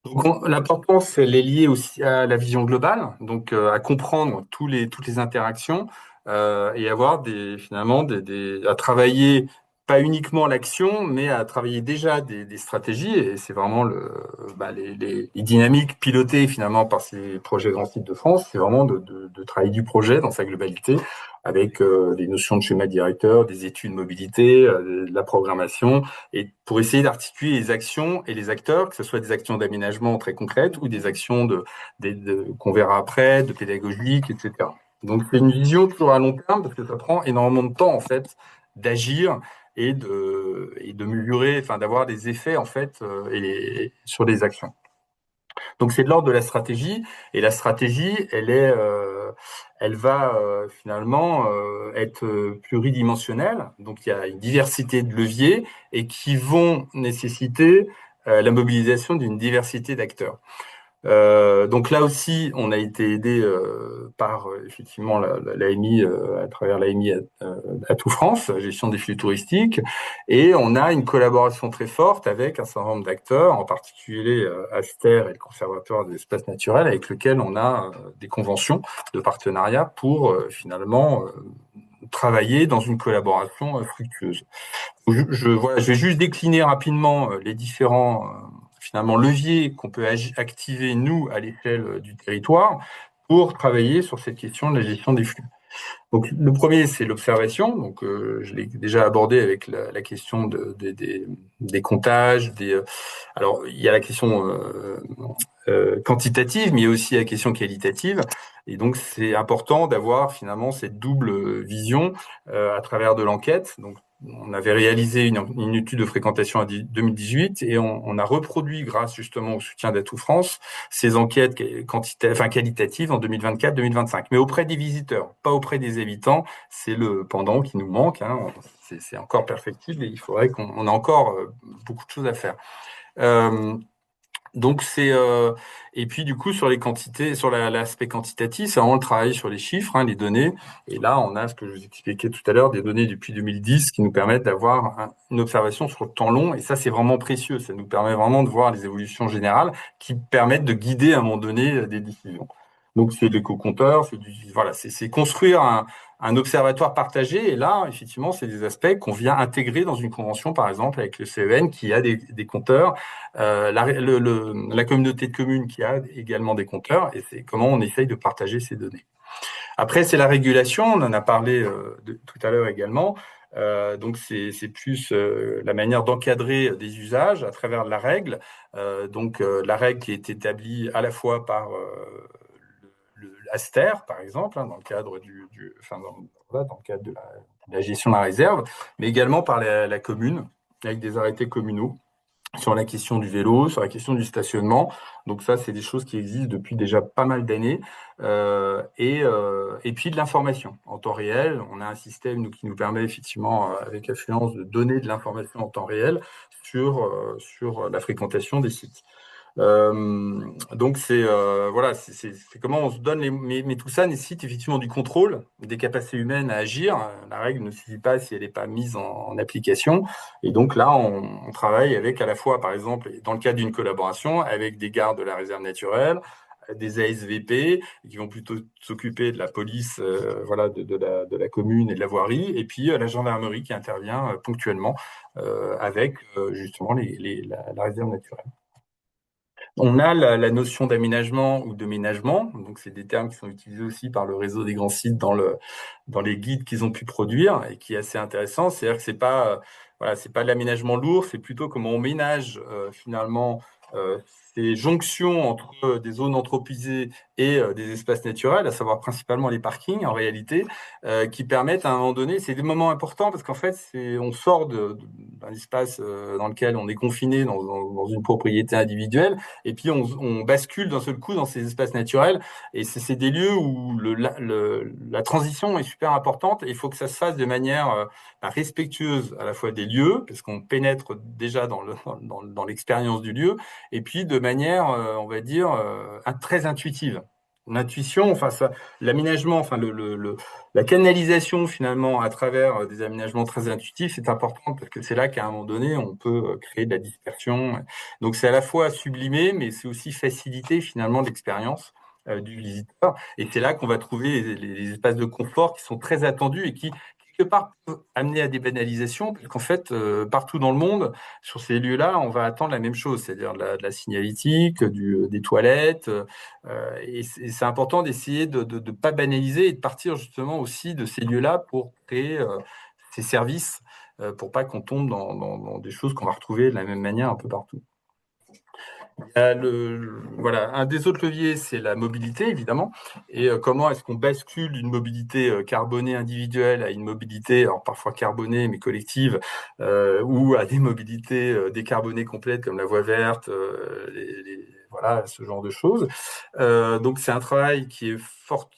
F: Donc, l'importance, elle est liée aussi à la vision globale, donc à comprendre toutes les interactions et avoir à travailler pas uniquement l'action, mais à travailler déjà des stratégies. Et c'est vraiment les dynamiques pilotées finalement par ces projets Grands Sites de France, c'est vraiment de travailler du projet dans sa globalité avec des notions de schéma directeur, des études de mobilité, de la programmation, et pour essayer d'articuler les actions et les acteurs, que ce soit des actions d'aménagement très concrètes ou des actions qu'on verra après, de pédagogique, etc. Donc c'est une vision toujours à long terme parce que ça prend énormément de temps en fait d'agir et de mesurer, enfin d'avoir des effets en fait sur les actions. Donc c'est de l'ordre de la stratégie et la stratégie, elle va finalement être pluridimensionnelle. Donc il y a une diversité de leviers et qui vont nécessiter la mobilisation d'une diversité d'acteurs. Donc là aussi, on a été aidé par effectivement l'AMI à travers l'AMI à Tout France, gestion des flux touristiques, et on a une collaboration très forte avec un certain nombre d'acteurs, en particulier Aster et le Conservatoire des espaces naturels, avec lequel on a des conventions de partenariat pour finalement travailler dans une collaboration fructueuse. Je vais juste décliner rapidement les différents finalement leviers qu'on peut activer nous à l'échelle du territoire pour travailler sur cette question de la gestion des flux. Donc le premier, c'est l'observation. Donc je l'ai déjà abordé avec la question des comptages. Alors il y a la question quantitative, mais il y a aussi la question qualitative. Et donc c'est important d'avoir finalement cette double vision à travers de l'enquête. Donc on avait réalisé une étude de fréquentation en 2018 et on a reproduit, grâce justement au soutien d'Atout France, ces enquêtes qualitatives en 2024-2025, mais auprès des visiteurs, pas auprès des habitants. C'est le pendant qui nous manque, hein. C'est encore perfectible et il faudrait qu'on a encore beaucoup de choses à faire. Donc et puis du coup sur les quantités, sur l'aspect quantitatif, c'est vraiment le travail sur les chiffres, hein, les données. Et là, on a ce que je vous expliquais tout à l'heure, des données depuis 2010 qui nous permettent d'avoir une observation sur le temps long. Et ça, c'est vraiment précieux. Ça nous permet vraiment de voir les évolutions générales qui permettent de guider à un moment donné des décisions. Donc c'est l'éco-compteur, c'est construire un observatoire partagé. Et là, effectivement, c'est des aspects qu'on vient intégrer dans une convention, par exemple, avec le CEN qui a des compteurs, la communauté de communes qui a également des compteurs, et c'est comment on essaye de partager ces données. Après, c'est la régulation, on en a parlé tout à l'heure également. Donc c'est plus la manière d'encadrer des usages à travers la règle. La règle qui est établie à la fois par l'Aster, par exemple, hein, dans le cadre dans le cadre de la gestion de la réserve, mais également par la commune, avec des arrêtés communaux sur la question du vélo, sur la question du stationnement. Donc ça, c'est des choses qui existent depuis déjà pas mal d'années. Et puis de l'information en temps réel. On a un système qui nous permet effectivement, avec Affluence, de donner de l'information en temps réel sur la fréquentation des sites. Donc c'est comment on se donne mais tout ça nécessite effectivement du contrôle, des capacités humaines à agir. La règle ne suffit pas si elle n'est pas mise en application. Et donc là, on travaille avec à la fois, par exemple, dans le cadre d'une collaboration, avec des gardes de la réserve naturelle, des ASVP qui vont plutôt s'occuper de la police, de la commune et de la voirie, et puis la gendarmerie qui intervient ponctuellement avec justement la réserve naturelle. On a la notion d'aménagement ou de ménagement, donc c'est des termes qui sont utilisés aussi par le réseau des grands sites dans les guides qu'ils ont pu produire et qui est assez intéressant. C'est-à-dire que c'est pas de l'aménagement lourd, c'est plutôt comment on ménage finalement ces jonctions entre des zones anthropisées et des espaces naturels, à savoir principalement les parkings en réalité, qui permettent à un moment donné, c'est des moments importants parce qu'en fait on sort d'un espace dans lequel on est confiné dans une propriété individuelle. Et puis, on bascule d'un seul coup dans ces espaces naturels. Et c'est des lieux où la transition est super importante. Et il faut que ça se fasse de manière respectueuse à la fois des lieux, parce qu'on pénètre déjà dans l'expérience du lieu, et puis de manière, on va dire, très intuitive. L'intuition, l'aménagement, la canalisation finalement à travers des aménagements très intuitifs, c'est important parce que c'est là qu'à un moment donné, on peut créer de la dispersion. Donc c'est à la fois sublimer, mais c'est aussi faciliter finalement l'expérience du visiteur. Et c'est là qu'on va trouver les espaces de confort qui sont très attendus et qui quelque part peuvent amener à des banalisations, parce qu'en fait, partout dans le monde, sur ces lieux-là, on va attendre la même chose, c'est-à-dire de la signalétique, des toilettes. Et c'est important d'essayer de ne pas banaliser et de partir justement aussi de ces lieux-là pour créer ces services, pour pas qu'on tombe dans des choses qu'on va retrouver de la même manière un peu partout. Un des autres leviers, c'est la mobilité, évidemment. Et comment est-ce qu'on bascule d'une mobilité carbonée individuelle à une mobilité, alors parfois carbonée, mais collective, ou à des mobilités décarbonées complètes, comme la voie verte, ce genre de choses. Donc, c'est un travail qui est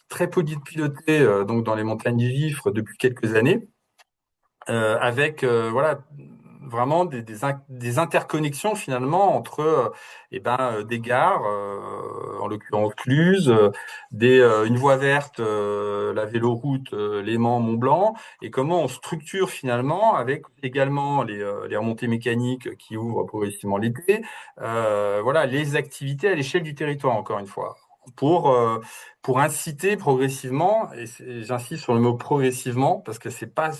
F: très piloté donc dans les montagnes du Gifre depuis quelques années, avec vraiment des interconnexions finalement entre des gares, en l'occurrence Cluses, une voie verte, la véloroute Léman Mont-Blanc, et comment on structure finalement avec également les remontées mécaniques qui ouvrent progressivement l'été, les activités à l'échelle du territoire, encore une fois, pour inciter progressivement, et j'insiste sur le mot progressivement, parce que c'est pas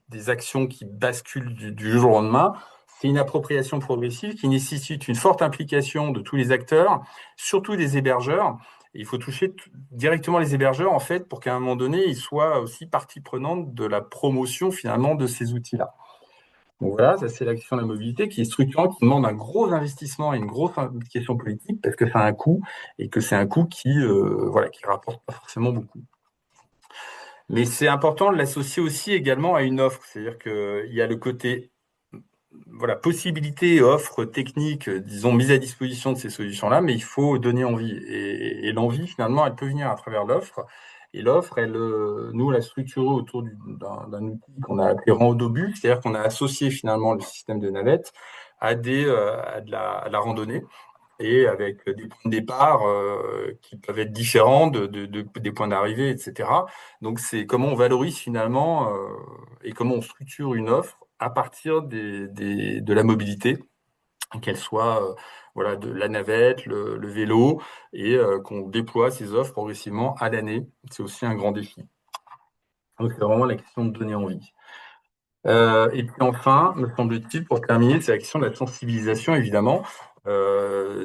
F: des actions qui basculent du jour au lendemain, c'est une appropriation progressive qui nécessite une forte implication de tous les acteurs, surtout des hébergeurs. Et il faut toucher directement les hébergeurs, en fait, pour qu'à un moment donné, ils soient aussi partie prenante de la promotion, finalement, de ces outils-là. Donc voilà, ça c'est la question de la mobilité qui est structurante, qui demande un gros investissement et une grosse implication politique parce que ça a un coût et que c'est un coût qui rapporte pas forcément beaucoup. Mais c'est important de l'associer aussi également à une offre. C'est-à-dire qu'il y a le côté voilà, possibilité et offre technique, disons, mise à disposition de ces solutions-là, mais il faut donner envie. Et l'envie, finalement, elle peut venir à travers l'offre. Et l'offre, nous, on l'a structurée autour d'un outil qu'on a appelé randobus, c'est-à-dire qu'on a associé finalement le système de navette à à de la randonnée et avec des points de départ qui peuvent être différents des points d'arrivée, etc. Donc, c'est comment on valorise finalement et comment on structure une offre à partir de la mobilité, qu'elle soit voilà, de la navette, le vélo, et qu'on déploie ces offres progressivement à l'année. C'est aussi un grand défi. Donc, c'est vraiment la question de donner envie. Et puis enfin, me semble-t-il, pour terminer, c'est la question de la sensibilisation, évidemment,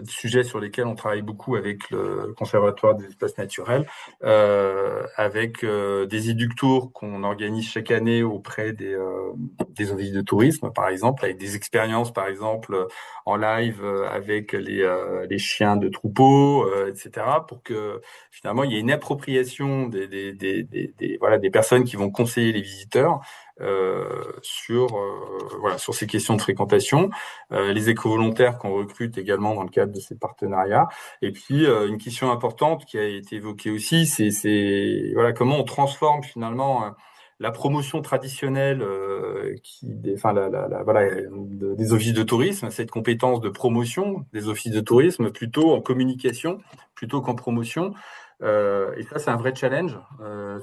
F: sujet sur lesquels on travaille beaucoup avec le Conservatoire des espaces naturels, avec des éductours qu'on organise chaque année auprès des offices de tourisme, par exemple, avec des expériences, par exemple, en live avec les chiens de troupeau, etc., pour que finalement il y ait une appropriation voilà, des personnes qui vont conseiller les visiteurs voilà, sur ces questions de fréquentation, les éco-volontaires qu'on recrute également dans le cadre de ces partenariats. Et puis, une question importante qui a été évoquée aussi, c'est voilà, comment on transforme finalement la promotion traditionnelle enfin, voilà, des offices de tourisme, cette compétence de promotion des offices de tourisme, plutôt en communication, plutôt qu'en promotion. Et ça, c'est un vrai challenge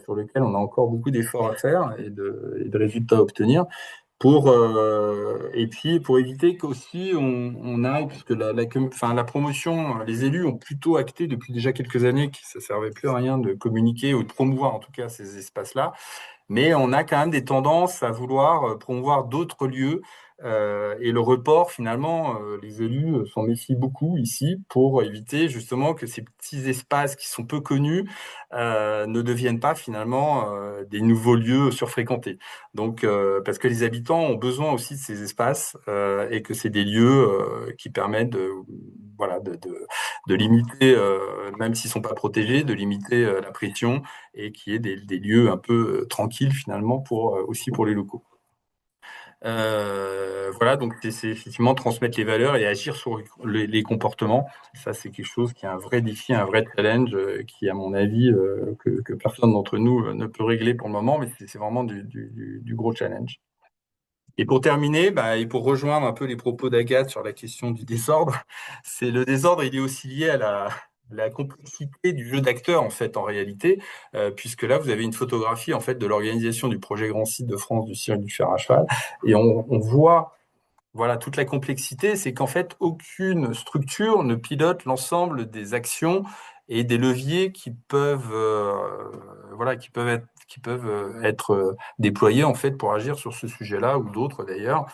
F: sur lequel on a encore beaucoup d'efforts à faire et de résultats à obtenir. Et puis pour éviter qu'aussi on aille, parce que enfin, la promotion, les élus ont plutôt acté depuis déjà quelques années que ça servait plus à rien de communiquer ou de promouvoir en tout cas ces espaces-là. Mais on a quand même des tendances à vouloir promouvoir d'autres lieux. Et le report, finalement, les élus s'en méfient beaucoup ici pour éviter justement que ces petits espaces qui sont peu connus ne deviennent pas finalement des nouveaux lieux surfréquentés. Donc, parce que les habitants ont besoin aussi de ces espaces et que c'est des lieux qui permettent voilà, de limiter, même s'ils sont pas protégés, de limiter la pression et qui est des lieux un peu tranquilles finalement aussi pour les locaux. Voilà, donc c'est effectivement transmettre les valeurs et agir sur les comportements. Ça, c'est quelque chose qui est un vrai défi, un vrai challenge qui, à mon avis, que personne d'entre nous ne peut régler pour le moment, mais c'est vraiment du gros challenge. Et pour terminer, et pour rejoindre un peu les propos d'Agathe sur la question du désordre, c'est le désordre, il est aussi lié à la complexité du jeu d'acteurs en fait en réalité, puisque là vous avez une photographie en fait de l'organisation du projet Grand Site de France du cirque du fer à cheval, et on voit voilà toute la complexité, c'est qu'en fait aucune structure ne pilote l'ensemble des actions et des leviers qui peuvent voilà qui peuvent être déployés en fait pour agir sur ce sujet-là ou d'autres d'ailleurs.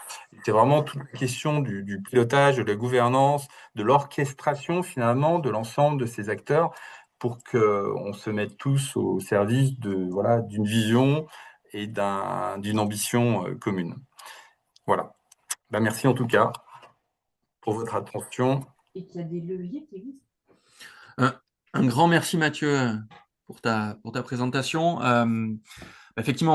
F: C'est vraiment toute la question du pilotage, de la gouvernance, de l'orchestration finalement de l'ensemble de ces acteurs pour que on se mette tous au service de voilà d'une vision et d'une ambition commune. Voilà. Merci en tout cas pour votre attention.
G: Et qu'il y a des leviers qui existent.
A: Un grand merci Mathieu pour ta présentation. Effectivement,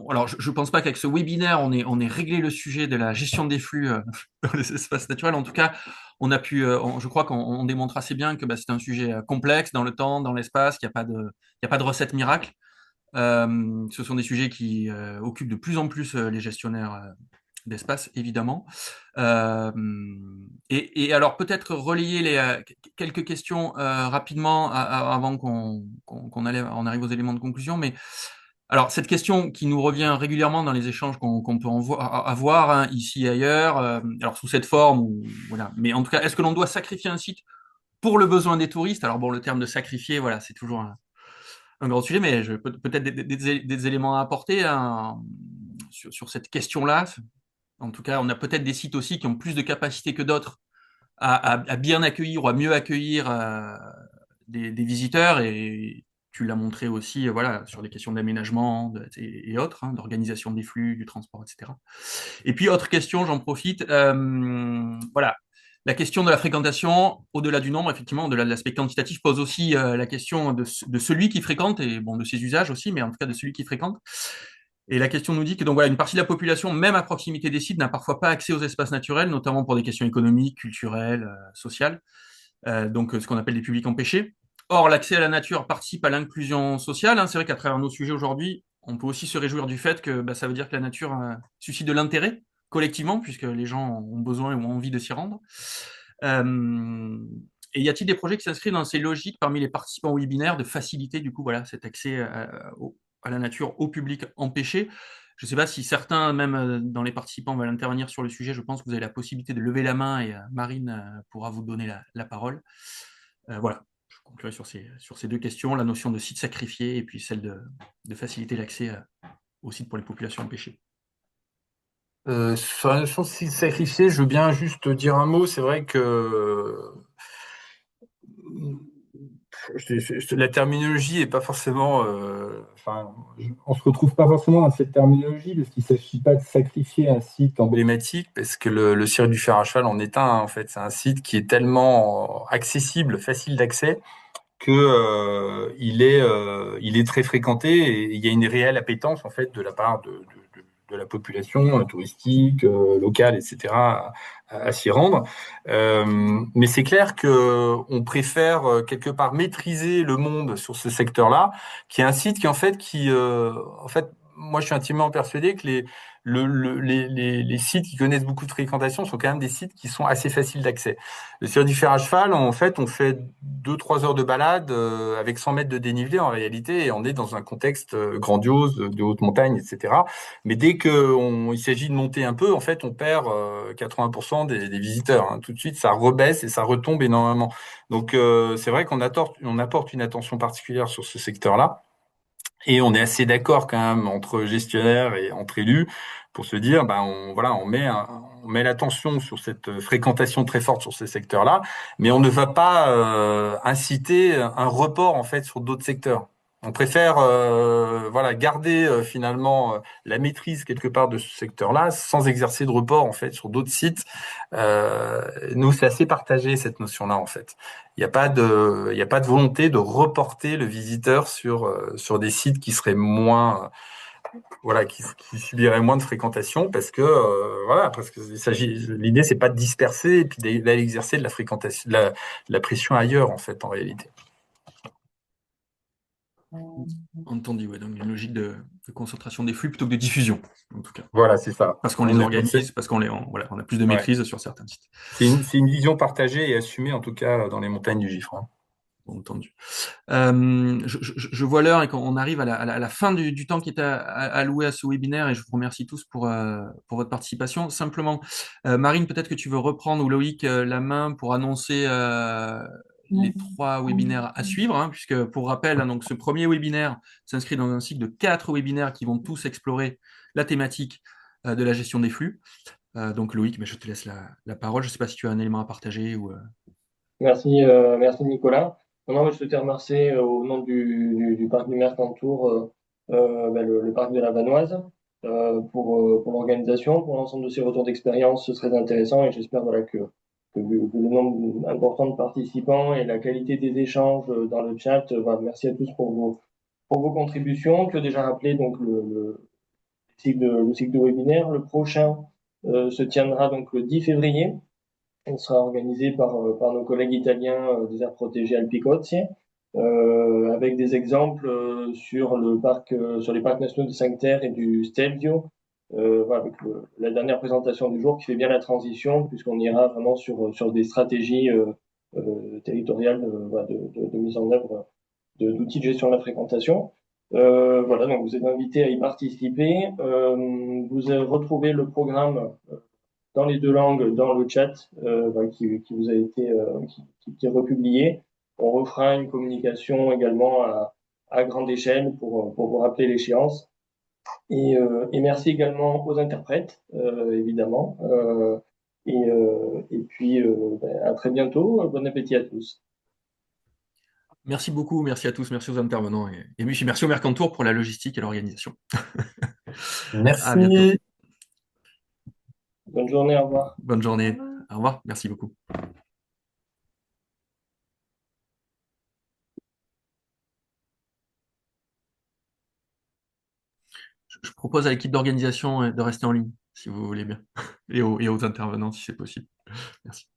A: alors je pense pas qu'avec ce webinaire on ait réglé le sujet de la gestion des flux dans les espaces naturels. En tout cas, on a pu, je crois qu'on démontre assez bien que c'est un sujet complexe dans le temps, dans l'espace, qu'il n'y a pas de recette miracle. Ce sont des sujets qui occupent de plus en plus les gestionnaires d'espace, évidemment. Et alors, peut-être relayer quelques questions rapidement avant qu'on arrive aux éléments de conclusion. Mais alors, cette question qui nous revient régulièrement dans les échanges qu'on peut avoir hein, ici et ailleurs, alors sous cette forme, voilà. Mais en tout cas, est-ce que l'on doit sacrifier un site pour le besoin des touristes? Alors bon, le terme de sacrifier, voilà, c'est toujours un grand sujet, mais peut-être des éléments à apporter hein, sur cette question-là. En tout cas, on a peut-être des sites aussi qui ont plus de capacité que d'autres à bien accueillir ou à mieux accueillir des visiteurs. Et tu l'as montré aussi voilà, sur les questions d'aménagement et autres, hein, d'organisation des flux, du transport, etc. Et puis, autre question, j'en profite. Voilà. La question de la fréquentation, au-delà du nombre, effectivement, au-delà de l'aspect quantitatif, pose aussi la question de celui qui fréquente, et bon, de ses usages aussi, mais en tout cas de celui qui fréquente. Et la question nous dit que donc voilà, une partie de la population, même à proximité des sites, n'a parfois pas accès aux espaces naturels, notamment pour des questions économiques, culturelles, sociales, donc ce qu'on appelle des publics empêchés. Or, l'accès à la nature participe à l'inclusion sociale, hein. C'est vrai qu'à travers nos sujets aujourd'hui, on peut aussi se réjouir du fait que ça veut dire que la nature suscite de l'intérêt collectivement, puisque les gens ont besoin ou ont envie de s'y rendre. Et y a-t-il des projets qui s'inscrivent dans ces logiques parmi les participants au webinaire de faciliter du coup voilà cet accès à la nature au public empêché? Je ne sais pas si certains, même dans les participants, veulent intervenir sur le sujet. Je pense que vous avez la possibilité de lever la main et Marine pourra vous donner la parole. Voilà, je conclurai sur ces deux questions, la notion de site sacrifié et puis celle de faciliter l'accès aux sites pour les populations empêchées.
F: Sur la notion de site sacrifié, je veux bien juste dire un mot. C'est vrai que la terminologie est pas forcément, on se retrouve pas forcément dans cette terminologie parce qu'il s'agit pas de sacrifier un site emblématique parce que le cirque du fer à cheval en est un, en fait. C'est un site qui est tellement accessible, facile d'accès que il est très fréquenté et il y a une réelle appétence en fait de la part de la population touristique, locale, etc. à s'y rendre. Mais c'est clair que on préfère quelque part maîtriser le monde sur ce secteur-là, qui est un site qui en fait, moi je suis intimement persuadé que les sites qui connaissent beaucoup de fréquentation sont quand même des sites qui sont assez faciles d'accès. Le cirque du fer à cheval, en fait, on fait 2-3 heures de balade avec 100 mètres de dénivelé en réalité, et on est dans un contexte grandiose de haute montagne, etc. Mais dès il s'agit de monter un peu, en fait, on perd 80% des visiteurs, hein. Tout de suite, ça rebaisse et ça retombe énormément. Donc, c'est vrai qu'on apporte une attention particulière sur ce secteur-là. Et on est assez d'accord quand même entre gestionnaires et entre élus pour se dire, on met l'attention sur cette fréquentation très forte sur ces secteurs-là, mais on ne va pas inciter un report en fait sur d'autres secteurs. On préfère garder finalement la maîtrise quelque part de ce secteur-là sans exercer de report en fait sur d'autres sites. Nous, c'est assez partagé cette notion-là en fait. Il y a pas de volonté de reporter le visiteur sur des sites qui seraient moins, qui subiraient moins de fréquentation parce que l'idée c'est pas de disperser et puis d'aller exercer de la fréquentation, la pression ailleurs en fait en réalité.
A: Entendu, ouais, donc une logique de concentration des flux plutôt que de diffusion, en tout cas.
F: Voilà, c'est ça.
A: Parce qu'on les organise, parce qu'on on a plus de maîtrise sur certains sites.
F: C'est une vision partagée et assumée, en tout cas, dans les montagnes du Gifre.
A: Bon, entendu. Je vois l'heure et qu'on arrive à la fin du temps qui est alloué à ce webinaire et je vous remercie tous pour votre participation. Simplement, Marine, peut-être que tu veux reprendre ou Loïc la main pour annoncer les 3 webinaires à suivre, hein, puisque pour rappel, hein, donc ce premier webinaire s'inscrit dans un cycle de 4 webinaires qui vont tous explorer la thématique de la gestion des flux. Donc Loïc, je te laisse la parole. Je ne sais pas si tu as un élément à partager ou.
H: Merci Nicolas. Non, je souhaitais remercier au nom du parc du Mercantour le parc de la Vanoise pour l'organisation, pour l'ensemble de ces retours d'expérience. Ce serait intéressant et j'espère que le nombre important de participants et la qualité des échanges dans le chat. Merci à tous pour vos contributions. Tu as déjà rappelé donc le cycle de webinaire. Le prochain se tiendra donc le 10 février. Il sera organisé par nos collègues italiens des aires protégées Alpicozzi, avec des exemples sur les parcs nationaux de Cinque-Terre et du Stelvio, avec la dernière présentation du jour qui fait bien la transition, puisqu'on ira vraiment sur des stratégies territoriales de mise en œuvre d'outils de gestion de la fréquentation. Donc vous êtes invités à y participer. Vous retrouvez le programme dans les 2 langues dans le chat qui vous a été qui est republié. On refera une communication également à grande échelle pour vous rappeler l'échéance. Et merci également aux interprètes, évidemment. Et puis à très bientôt. Bon appétit à tous.
A: Merci beaucoup, merci à tous, merci aux intervenants et merci au Mercantour pour la logistique et l'organisation.
F: Merci.
A: À bientôt.
H: Bonne journée, au revoir.
A: Bonne journée. Au revoir, merci beaucoup. Je propose à l'équipe d'organisation de rester en ligne, si vous voulez bien, et aux intervenants, si c'est possible. Merci.